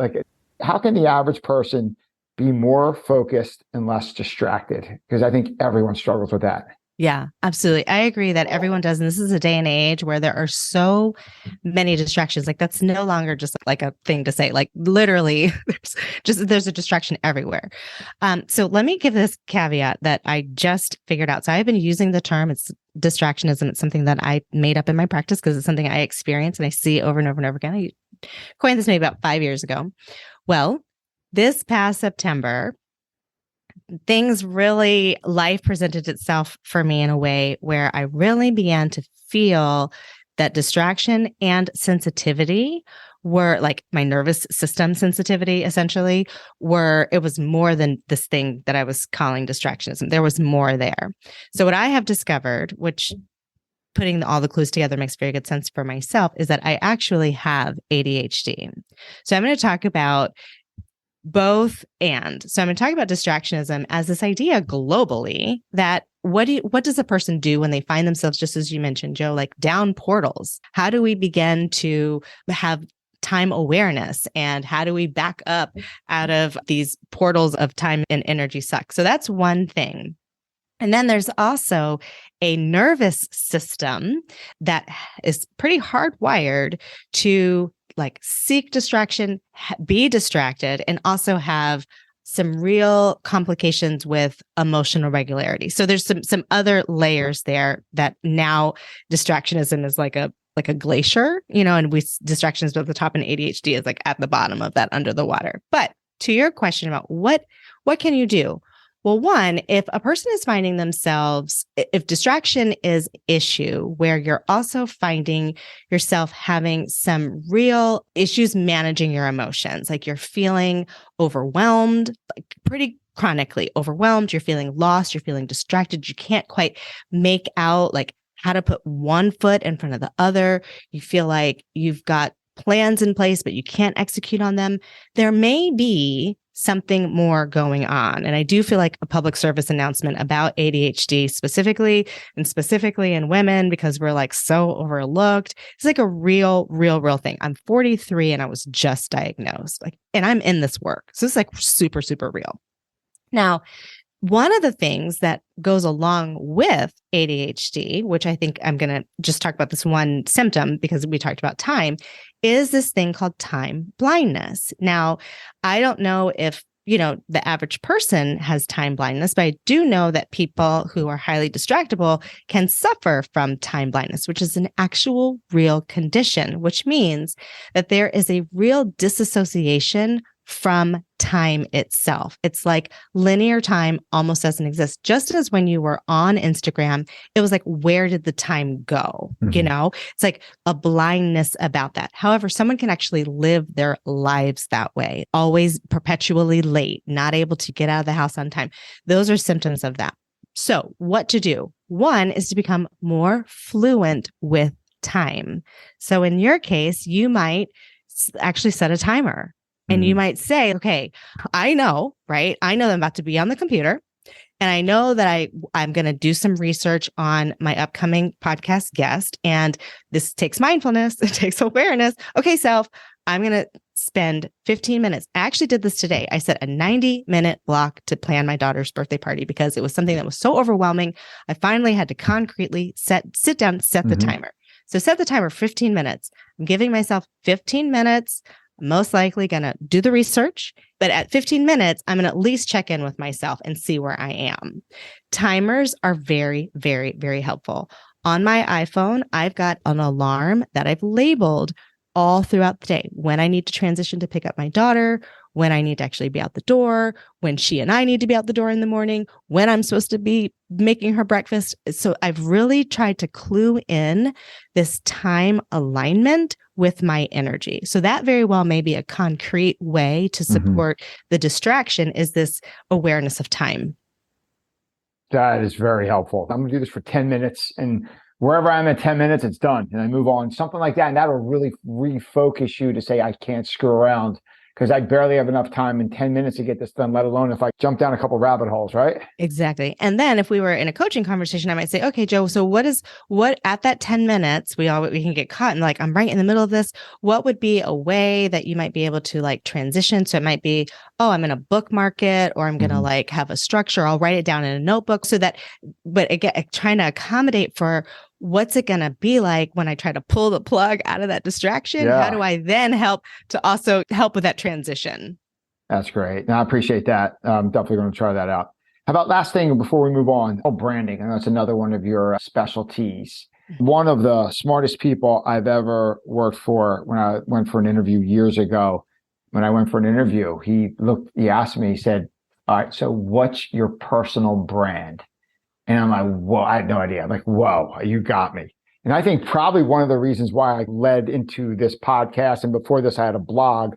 How can the average person be more focused and less distracted? Because I think everyone struggles with that. Yeah, absolutely. I agree that everyone does. And this is a day and age where there are so many distractions. That's no longer just like a thing to say. Literally, there's a distraction everywhere. So let me give this caveat that I just figured out. So I've been using the term, it's distractionism. It's something that I made up in my practice because it's something I experience and I see over and over and over again. I coined this maybe about 5 years ago. Well, this past September, life presented itself for me in a way where I really began to feel that distraction and sensitivity were my nervous system sensitivity, essentially, it was more than this thing that I was calling distractionism. There was more there. So what I have discovered, which putting all the clues together makes very good sense for myself, is that I actually have ADHD. So I'm going to talk about both and. So I'm going to talk about distractionism as this idea globally that what does a person do when they find themselves, just as you mentioned, Joe, down portals? How do we begin to have time awareness and how do we back up out of these portals of time and energy suck? So that's one thing. And then there's also a nervous system that is pretty hardwired to seek distraction, be distracted, and also have some real complications with emotional regularity. So there's some other layers there that now distractionism is like a glacier, and distractions at the top and ADHD is at the bottom of that under the water. But to your question about what can you do? Well, one, if a person is finding themselves, if distraction is an issue where you're also finding yourself having some real issues managing your emotions, you're feeling overwhelmed, pretty chronically overwhelmed, you're feeling lost, you're feeling distracted, you can't quite make out how to put one foot in front of the other, you feel like you've got plans in place, but you can't execute on them, there may be something more going on. And I do feel like a public service announcement about ADHD specifically in women, because we're so overlooked. It's a real thing. I'm 43 and I was just diagnosed, and I'm in this work. So it's super, super real. Now, one of the things that goes along with ADHD, which I think I'm going to just talk about this one symptom because we talked about time, is this thing called time blindness. Now, I don't know if, the average person has time blindness, but I do know that people who are highly distractible can suffer from time blindness, which is an actual real condition, which means that there is a real disassociation from time itself. It's linear time almost doesn't exist. Just as when you were on Instagram, it was where did the time go? Mm-hmm. It's a blindness about that. However, someone can actually live their lives that way, always perpetually late, not able to get out of the house on time. Those are symptoms of that. So what to do? One is to become more fluent with time. So in your case, you might actually set a timer and you might say, okay, I know, right? I know I'm about to be on the computer and I know that I'm going to do some research on my upcoming podcast guest. And this takes mindfulness. It takes awareness. Okay, self, I'm going to spend 15 minutes. I actually did this today. I set a 90-minute block to plan my daughter's birthday party because it was something that was so overwhelming. I finally had to concretely sit down, set the timer. So set the timer 15 minutes. I'm giving myself 15 minutes. I'm most likely going to do the research, but at 15 minutes, I'm going to at least check in with myself and see where I am. Timers are very, very, very helpful. On my iPhone, I've got an alarm that I've labeled all throughout the day. When I need to transition to pick up my daughter, when I need to actually be out the door, when she and I need to be out the door in the morning, when I'm supposed to be making her breakfast. So I've really tried to clue in this time alignment with my energy. So that very well may be a concrete way to support the distraction is this awareness of time. That is very helpful. I'm going to do this for 10 minutes and wherever I'm at 10 minutes, it's done. And I move on, something like that. And that'll really refocus you to say, I can't screw around because I barely have enough time in 10 minutes to get this done, let alone if I jump down a couple rabbit holes, right? Exactly. And then if we were in a coaching conversation, I might say, okay, Joe, so what at that 10 minutes, we can get caught and like, I'm right in the middle of this. What would be a way that you might be able to like transition? So it might be, oh, I'm going to bookmark it, or I'm going to like have a structure. I'll write it down in a notebook so that, but again, trying to accommodate for what's it going to be like when I try to pull the plug out of that distraction? Yeah. How do I then help to also help with that transition? That's great. And I appreciate that. I'm definitely going to try that out. How about last thing before we move on? Oh, branding. I know it's another one of your specialties. One of the smartest people I've ever worked for when I went for an interview years ago, he asked me, he said, all right, so what's your personal brand? And I'm like, whoa, I had no idea. I'm like, whoa, you got me. And I think probably one of the reasons why I led into this podcast, and before this, I had a blog,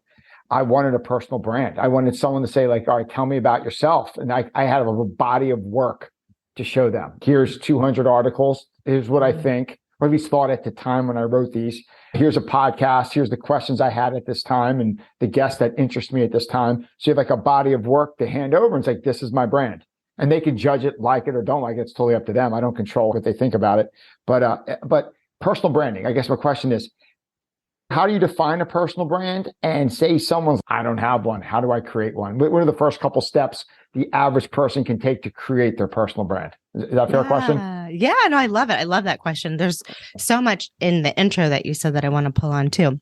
I wanted a personal brand. I wanted someone to say like, all right, tell me about yourself. And I had a body of work to show them. Here's 200 articles. Here's what I think, or at least thought at the time when I wrote these. Here's a podcast. Here's the questions I had at this time and the guests that interest me at this time. So you have like a body of work to hand over. And it's like, this is my brand. And they can judge it, like it or don't like it. It's totally up to them. I don't control what they think about it. But personal branding, I guess my question is, how do you define a personal brand? And say someone's, I don't have one. How do I create one? What are the first couple steps the average person can take to create their personal brand? Is that a fair question? Yeah, no, I love it. I love that question. There's so much in the intro that you said that I want to pull on too.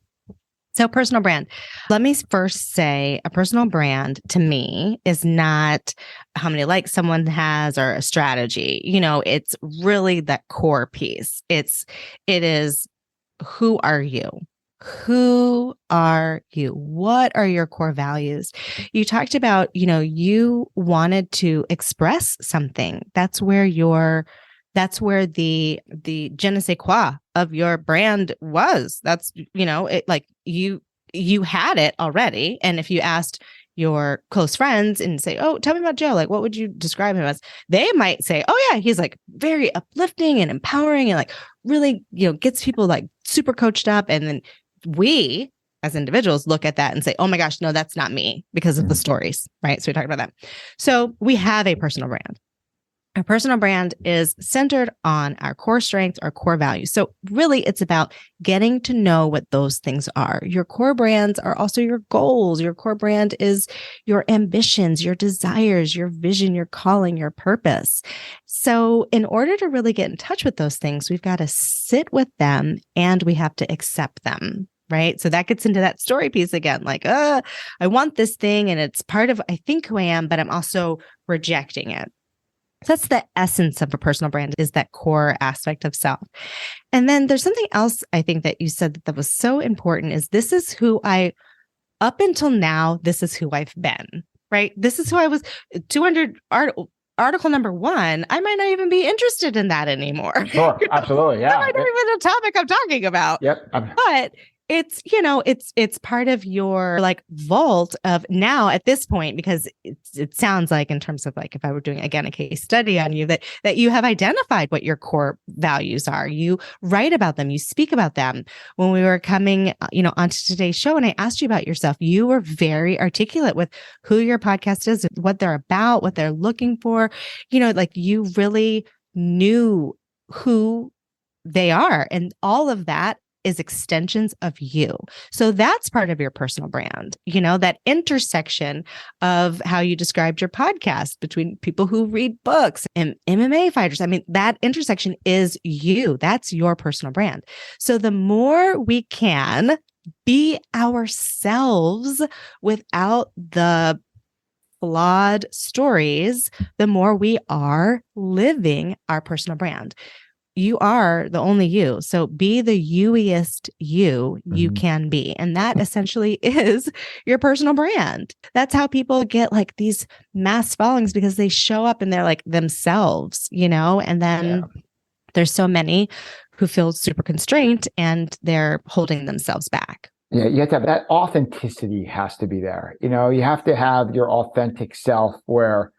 So personal brand. Let me first say a personal brand to me is not how many likes someone has or a strategy. You know, it's really that core piece. It is, who are you? Who are you? What are your core values? You talked about, you wanted to express something. That's where the je ne sais quoi of your brand was. That's, it like you had it already. And if you asked your close friends and say, oh, tell me about Joe, like, what would you describe him as? They might say, oh yeah, he's like very uplifting and empowering and like really, gets people like super coached up. And then we as individuals look at that and say, oh my gosh, no, that's not me because of the stories, right? So we talked about that. So we have a personal brand. Our personal brand is centered on our core strengths, our core values. So really it's about getting to know what those things are. Your core brands are also your goals. Your core brand is your ambitions, your desires, your vision, your calling, your purpose. So in order to really get in touch with those things, we've got to sit with them and we have to accept them. Right. So that gets into that story piece again, like, I want this thing and it's part of, I think, who I am, but I'm also rejecting it. So that's the essence of a personal brand, is that core aspect of self. And then there's something else I think that you said that was so important is this is who up until now, this is who I've been, right? This is who I was. 200 article number 1, I might not even be interested in that anymore. Sure, absolutely. Yeah. That might not even be the topic I'm talking about. Yep. But it's, it's part of your like vault of now at this point, because it sounds like in terms of like, if I were doing again, a case study on you, that you have identified what your core values are. You write about them, you speak about them. When we were coming, onto today's show and I asked you about yourself, you were very articulate with who your podcast is, what they're about, what they're looking for, like you really knew who they are. And all of that is extensions of you. So that's part of your personal brand, that intersection of how you described your podcast between people who read books and MMA fighters. I mean, that intersection is you. That's your personal brand. So the more we can be ourselves without the flawed stories, the more we are living our personal brand. You are the only you. So be the you-iest you can be. And that essentially is your personal brand. That's how people get like these mass followings, because they show up and they're like themselves, and then there's so many who feel super constrained and they're holding themselves back. Yeah, you have to have that authenticity has to be there. You have to have your authentic self where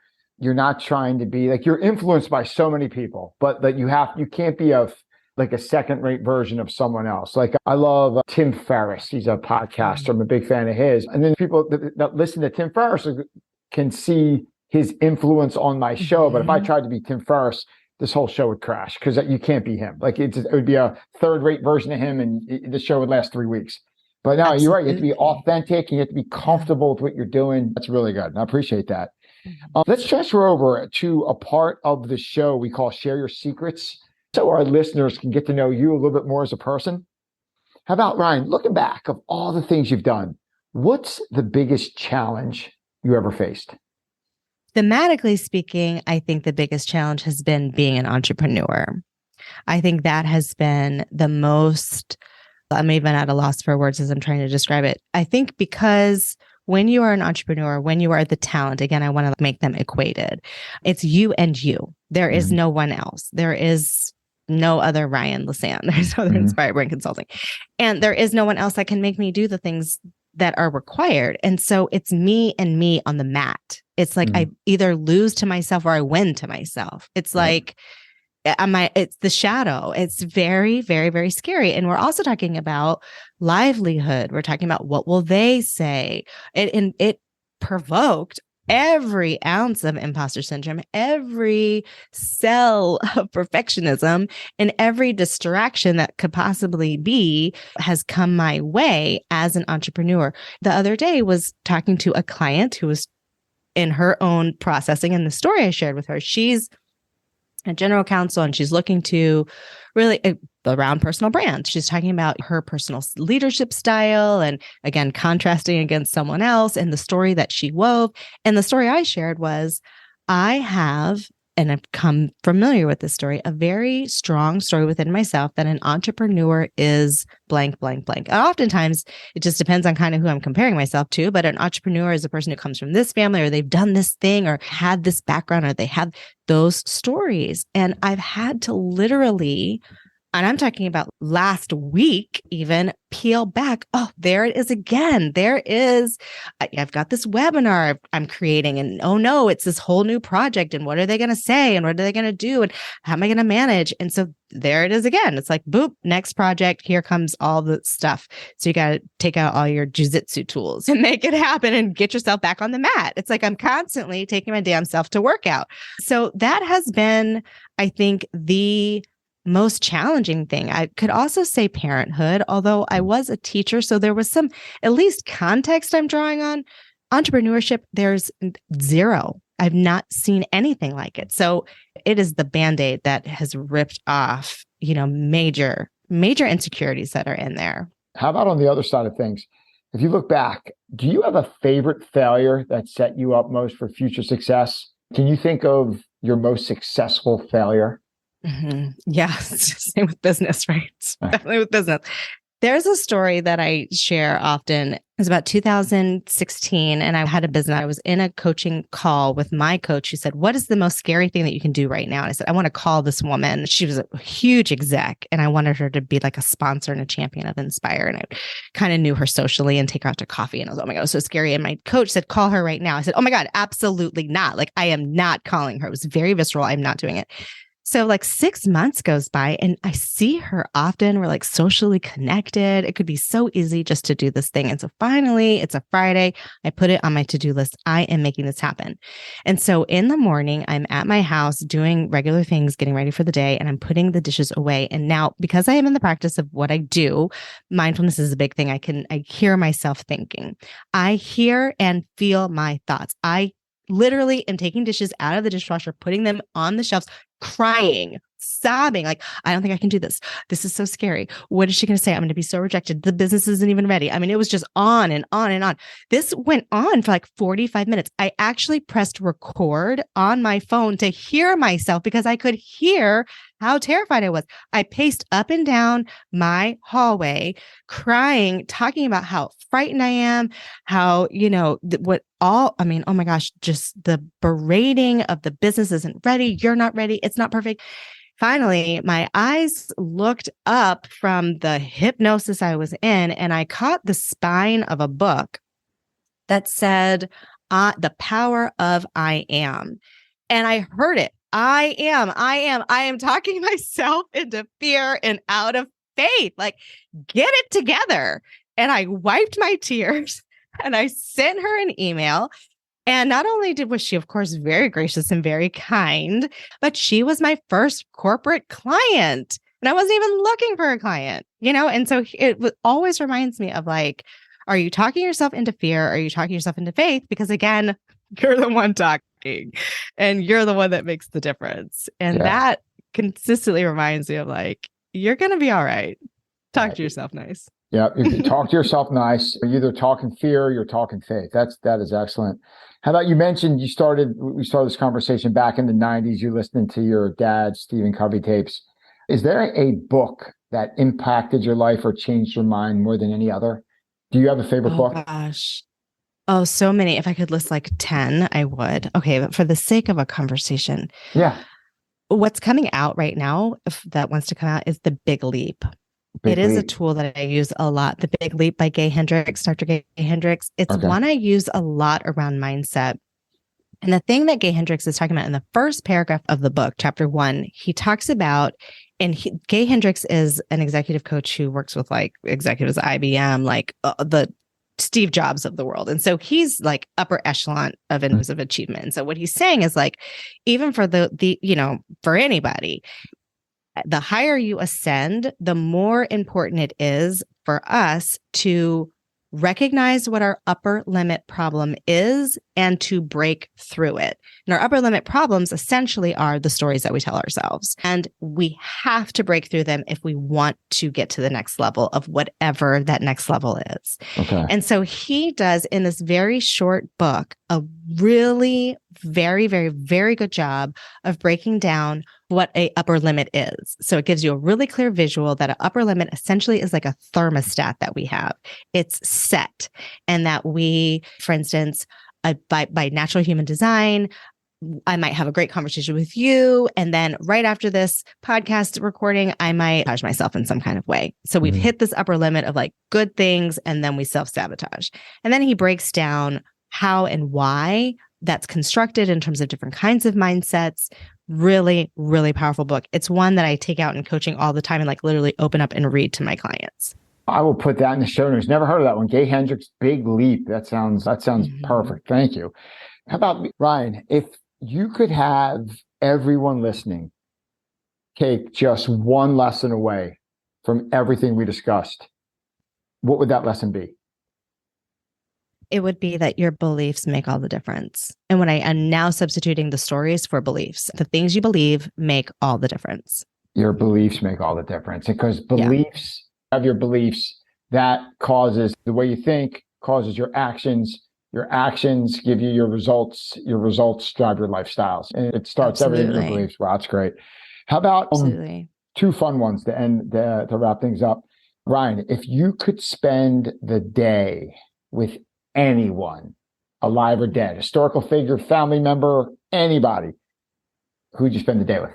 you're not trying to be like, you're influenced by so many people, but that you can't be like a second-rate version of someone else. Like I love Tim Ferriss. He's a podcaster. I'm a big fan of his. And then people that listen to Tim Ferriss can see his influence on my show. But if I tried to be Tim Ferriss, this whole show would crash because you can't be him. Like it would be a third-rate version of him and the show would last 3 weeks. But no, Absolutely. You're right. You have to be authentic and you have to be comfortable with what you're doing. That's really good. And I appreciate that. Let's transfer over to a part of the show we call Share Your Secrets, so our listeners can get to know you a little bit more as a person. How about, Ryane, looking back of all the things you've done, what's the biggest challenge you ever faced? Thematically speaking, I think the biggest challenge has been being an entrepreneur. I think that has been the most, I'm even at a loss for words as I'm trying to describe it. I think because when you are an entrepreneur, when you are the talent, again, I want to make them equated. It's you and you. There is no one else. There is no other Ryane LeCesne. There's no other Inspired Brain Consulting. And there is no one else that can make me do the things that are required. And so it's me and me on the mat. It's like I either lose to myself or I win to myself. It's like, it's the shadow. It's very, very, very scary. And we're also talking about livelihood. We're talking about what will they say? It provoked every ounce of imposter syndrome, every cell of perfectionism, and every distraction that could possibly be has come my way as an entrepreneur. The other day was talking to a client who was in her own processing. And the story I shared with her, she's a general counsel and she's looking to really around personal brand. She's talking about her personal leadership style and again, contrasting against someone else and the story that she wove. And the story I shared was I have, and I've come familiar with this story, a very strong story within myself that an entrepreneur is blank, blank, blank. And oftentimes it just depends on kind of who I'm comparing myself to, but an entrepreneur is a person who comes from this family or they've done this thing or had this background or they have those stories. And I've had to literally, and I'm talking about last week, even peel back. Oh, there it is again. I've got this webinar I'm creating and oh no, it's this whole new project. And what are they going to say? And what are they going to do? And how am I going to manage? And so there it is again. It's like, boop, next project. Here comes all the stuff. So you got to take out all your jujitsu tools and make it happen and get yourself back on the mat. It's like I'm constantly taking my damn self to work out. So that has been, I think, the most challenging thing. I could also say parenthood, although I was a teacher. So there was some, at least context I'm drawing on. Entrepreneurship, there's zero. I've not seen anything like it. So it is the Band-Aid that has ripped off, major insecurities that are in there. How about on the other side of things? If you look back, do you have a favorite failure that set you up most for future success? Can you think of your most successful failure? Yeah, it's just same with business, right? Definitely with business. There's a story that I share often. It was about 2016, and I had a business. I was in a coaching call with my coach who said, "What is the most scary thing that you can do right now?" And I said, "I want to call this woman." She was a huge exec, and I wanted her to be like a sponsor and a champion of Inspire. And I kind of knew her socially and take her out to coffee. And I was, oh my God, it was so scary. And my coach said, "Call her right now." I said, "Oh my God, absolutely not. Like, I am not calling her." It was very visceral. I'm not doing it. So like 6 months goes by and I see her often. We're like socially connected. It could be so easy just to do this thing. And so finally, it's a Friday. I put it on my to-do list. I am making this happen. And so in the morning, I'm at my house doing regular things, getting ready for the day, and I'm putting the dishes away. And now, because I am in the practice of what I do, mindfulness is a big thing. I hear myself thinking. I hear and feel my thoughts. I literally am taking dishes out of the dishwasher, putting them on the shelves, crying, sobbing, like, I don't think I can do this. This is so scary. What is she going to say? I'm going to be so rejected. The business isn't even ready. I mean, it was just on and on and on. This went on for like 45 minutes. I actually pressed record on my phone to hear myself because I could hear how terrified I was. I paced up and down my hallway, crying, talking about how frightened I am, how, oh my gosh, just the berating of the business isn't ready. You're not ready. It's not perfect. Finally, my eyes looked up from the hypnosis I was in, and I caught the spine of a book that said, The Power of I Am. And I heard it. I am talking myself into fear and out of faith. Like, get it together. And I wiped my tears and I sent her an email. And not only was she, of course, very gracious and very kind, but she was my first corporate client. And I wasn't even looking for a client, And so it always reminds me of like, are you talking yourself into fear? Are you talking yourself into faith? Because again, you're the one talking and you're the one that makes the difference. And that consistently reminds me of like, you're going to be all right. Talk to yourself nice. Yeah. If you talk to yourself nice, you're either talking fear, or you're talking faith. That is excellent. How about, you mentioned we started this conversation back in the 90s. You're listening to your dad, Stephen Covey tapes. Is there a book that impacted your life or changed your mind more than any other? Do you have a favorite book? Oh gosh. Oh, so many. If I could list like 10, I would. Okay. But for the sake of a conversation. Yeah. What's coming out right now, if that wants to come out, is The Big Leap. It is a tool that I use a lot. The Big Leap by Gay Hendricks, Dr. Gay Hendricks. It's one I use a lot around mindset. And the thing that Gay Hendricks is talking about in the first paragraph of the book, chapter 1, he talks about, Gay Hendricks is an executive coach who works with like executives at IBM, like the Steve Jobs of the world. And so he's like upper echelon of achievement. And so what he's saying is like, even for for anybody, the higher you ascend, the more important it is for us to recognize what our upper limit problem is and to break through it. And our upper limit problems essentially are the stories that we tell ourselves. And we have to break through them if we want to get to the next level of whatever that next level is. Okay. And so he does, in this very short book, a really very, very, very good job of breaking down what a upper limit is. So it gives you a really clear visual that an upper limit essentially is like a thermostat that we have. It's set. And that we, for instance, by natural human design, I might have a great conversation with you. And then right after this podcast recording, I might sabotage myself in some kind of way. So we've hit this upper limit of like good things, and then we self-sabotage. And then he breaks down how and why that's constructed in terms of different kinds of mindsets. Really, really powerful book. It's one that I take out in coaching all the time and like literally open up and read to my clients. I will put that in the show notes. Never heard of that one. Gay Hendricks, Big Leap. That sounds perfect. Thank you. How about Ryane? If you could have everyone listening take just one lesson away from everything we discussed, what would that lesson be? It would be that your beliefs make all the difference. And when I am now substituting the stories for beliefs, the things you believe make all the difference. Your beliefs make all the difference. Because beliefs of your beliefs, that causes the way you think, causes your actions. Your actions give you your results. Your results drive your lifestyles. And it starts everything with your beliefs. Wow, that's great. How about two fun ones to wrap things up? Ryane, if you could spend the day with anyone, alive or dead, historical figure, family member, anybody, who would you spend the day with?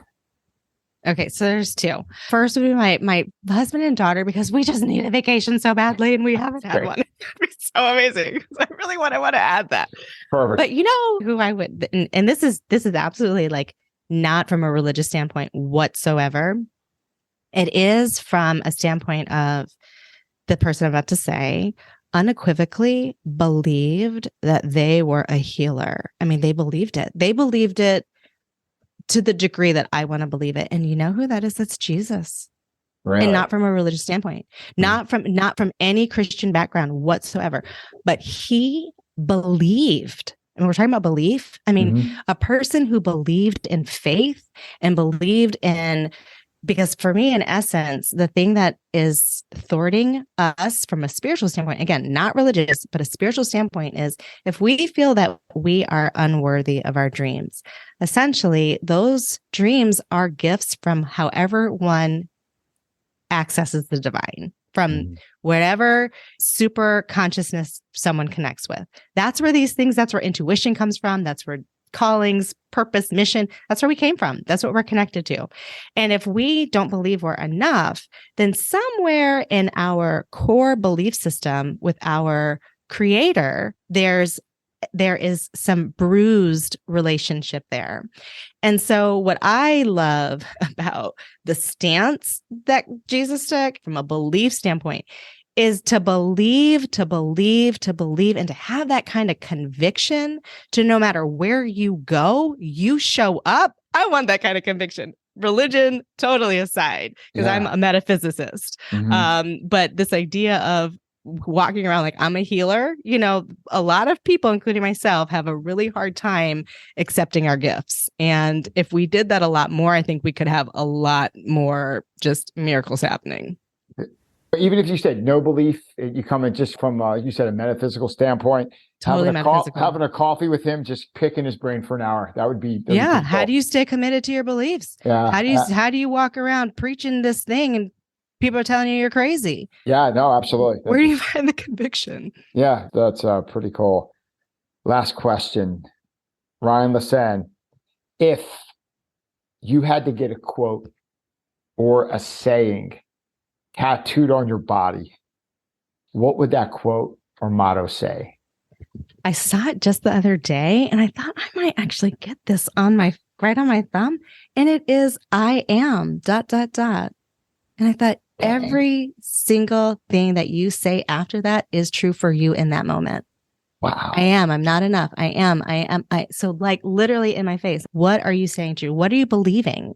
Okay, so there's two. First would be my husband and daughter, because we just need a vacation so badly and we haven't had one. It's so amazing. I really want to add that. Perfect. But you know who I would, and this is absolutely like not from a religious standpoint whatsoever. It is from a standpoint of the person I'm about to say unequivocally believed that they were a healer. I mean, they believed it. They believed it to the degree that I want to believe it. And you know who that is? That's Jesus. Really? And not from a religious standpoint, not from any Christian background whatsoever, but he believed. And we're talking about belief. I mean, a person who believed in faith and believed in, because for me, in essence, the thing that is thwarting us from a spiritual standpoint, again, not religious, but a spiritual standpoint, is if we feel that we are unworthy of our dreams, essentially, those dreams are gifts from however one accesses the divine, from whatever super consciousness someone connects with. That's where these things, that's where intuition comes from. That's where callings, purpose, mission, that's where we came from. That's what we're connected to. And if we don't believe we're enough, then somewhere in our core belief system with our creator, there is some bruised relationship there. And so what I love about the stance that Jesus took from a belief standpoint is to believe, and to have that kind of conviction to no matter where you go, you show up. I want that kind of conviction. Religion totally aside, because I'm a metaphysicist. But this idea of walking around like I'm a healer, you know, a lot of people, including myself, have a really hard time accepting our gifts. And if we did that a lot more, I think we could have a lot more just miracles happening. Even if you said no belief, you come in just from, you said, a metaphysical standpoint. Totally metaphysical. Having a coffee with him, just picking his brain for an hour. That would be How do you stay committed to your beliefs? Yeah. How do you walk around preaching this thing and people are telling you you're crazy? Yeah, no, absolutely. Where do you find the conviction? Yeah, that's pretty cool. Last question, Ryane LeCesne. If you had to get a quote or a saying tattooed on your body, what would that quote or motto say? I saw it just the other day and I thought I might actually get this right on my thumb. And it is, I am ... And I thought every single thing that you say after that is true for you in that moment. Wow. I am. I'm not enough. I am. So like literally in my face, what are you saying to you? What are you believing?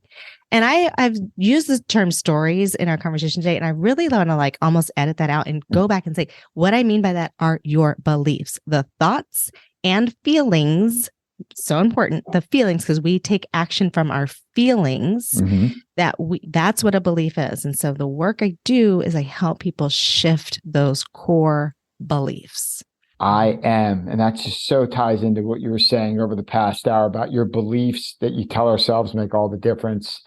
And I've used the term stories in our conversation today, and I really want to like almost edit that out and go back and say, what I mean by that are your beliefs, the thoughts and feelings. So important, the feelings, because we take action from our feelings. That's what a belief is. And so the work I do is I help people shift those core beliefs. I am. And that just so ties into what you were saying over the past hour about your beliefs that you tell ourselves make all the difference.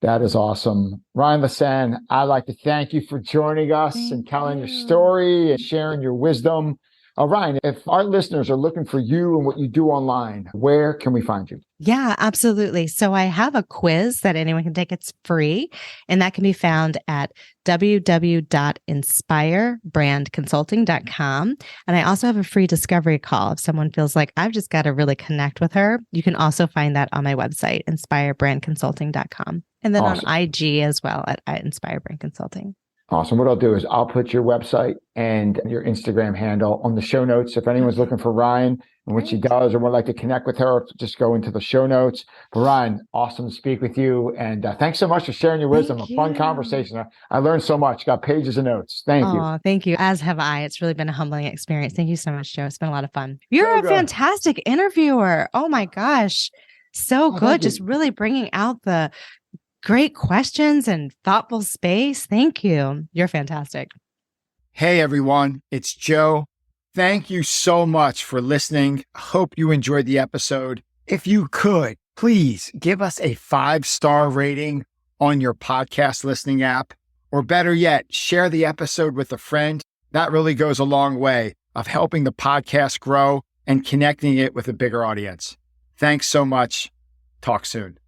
That is awesome. Ryane LeCesne, I'd like to thank you for joining us and telling your story and sharing your wisdom. Ryane, if our listeners are looking for you and what you do online, where can we find you? Yeah, absolutely. So I have a quiz that anyone can take. It's free, and that can be found at www.inspirebrandconsulting.com. And I also have a free discovery call. If someone feels like I've just got to really connect with her, you can also find that on my website, inspirebrandconsulting.com. And then on IG as well at Inspire Brand Consulting. Awesome. What I'll do is I'll put your website and your Instagram handle on the show notes. If anyone's looking for Ryane and what she does or would like to connect with her, just go into the show notes. But Ryane, awesome to speak with you. And thanks so much for sharing your wisdom. A fun conversation. I learned so much. Got pages of notes. Thank you. Thank you. As have I. It's really been a humbling experience. Thank you so much, Joe. It's been a lot of fun. You're a fantastic interviewer. Oh my gosh. So good. Just really bringing out the great questions and thoughtful space. Thank you. You're fantastic. Hey, everyone. It's Joe. Thank you so much for listening. Hope you enjoyed the episode. If you could, please give us a 5-star rating on your podcast listening app or better yet, share the episode with a friend. That really goes a long way of helping the podcast grow and connecting it with a bigger audience. Thanks so much. Talk soon.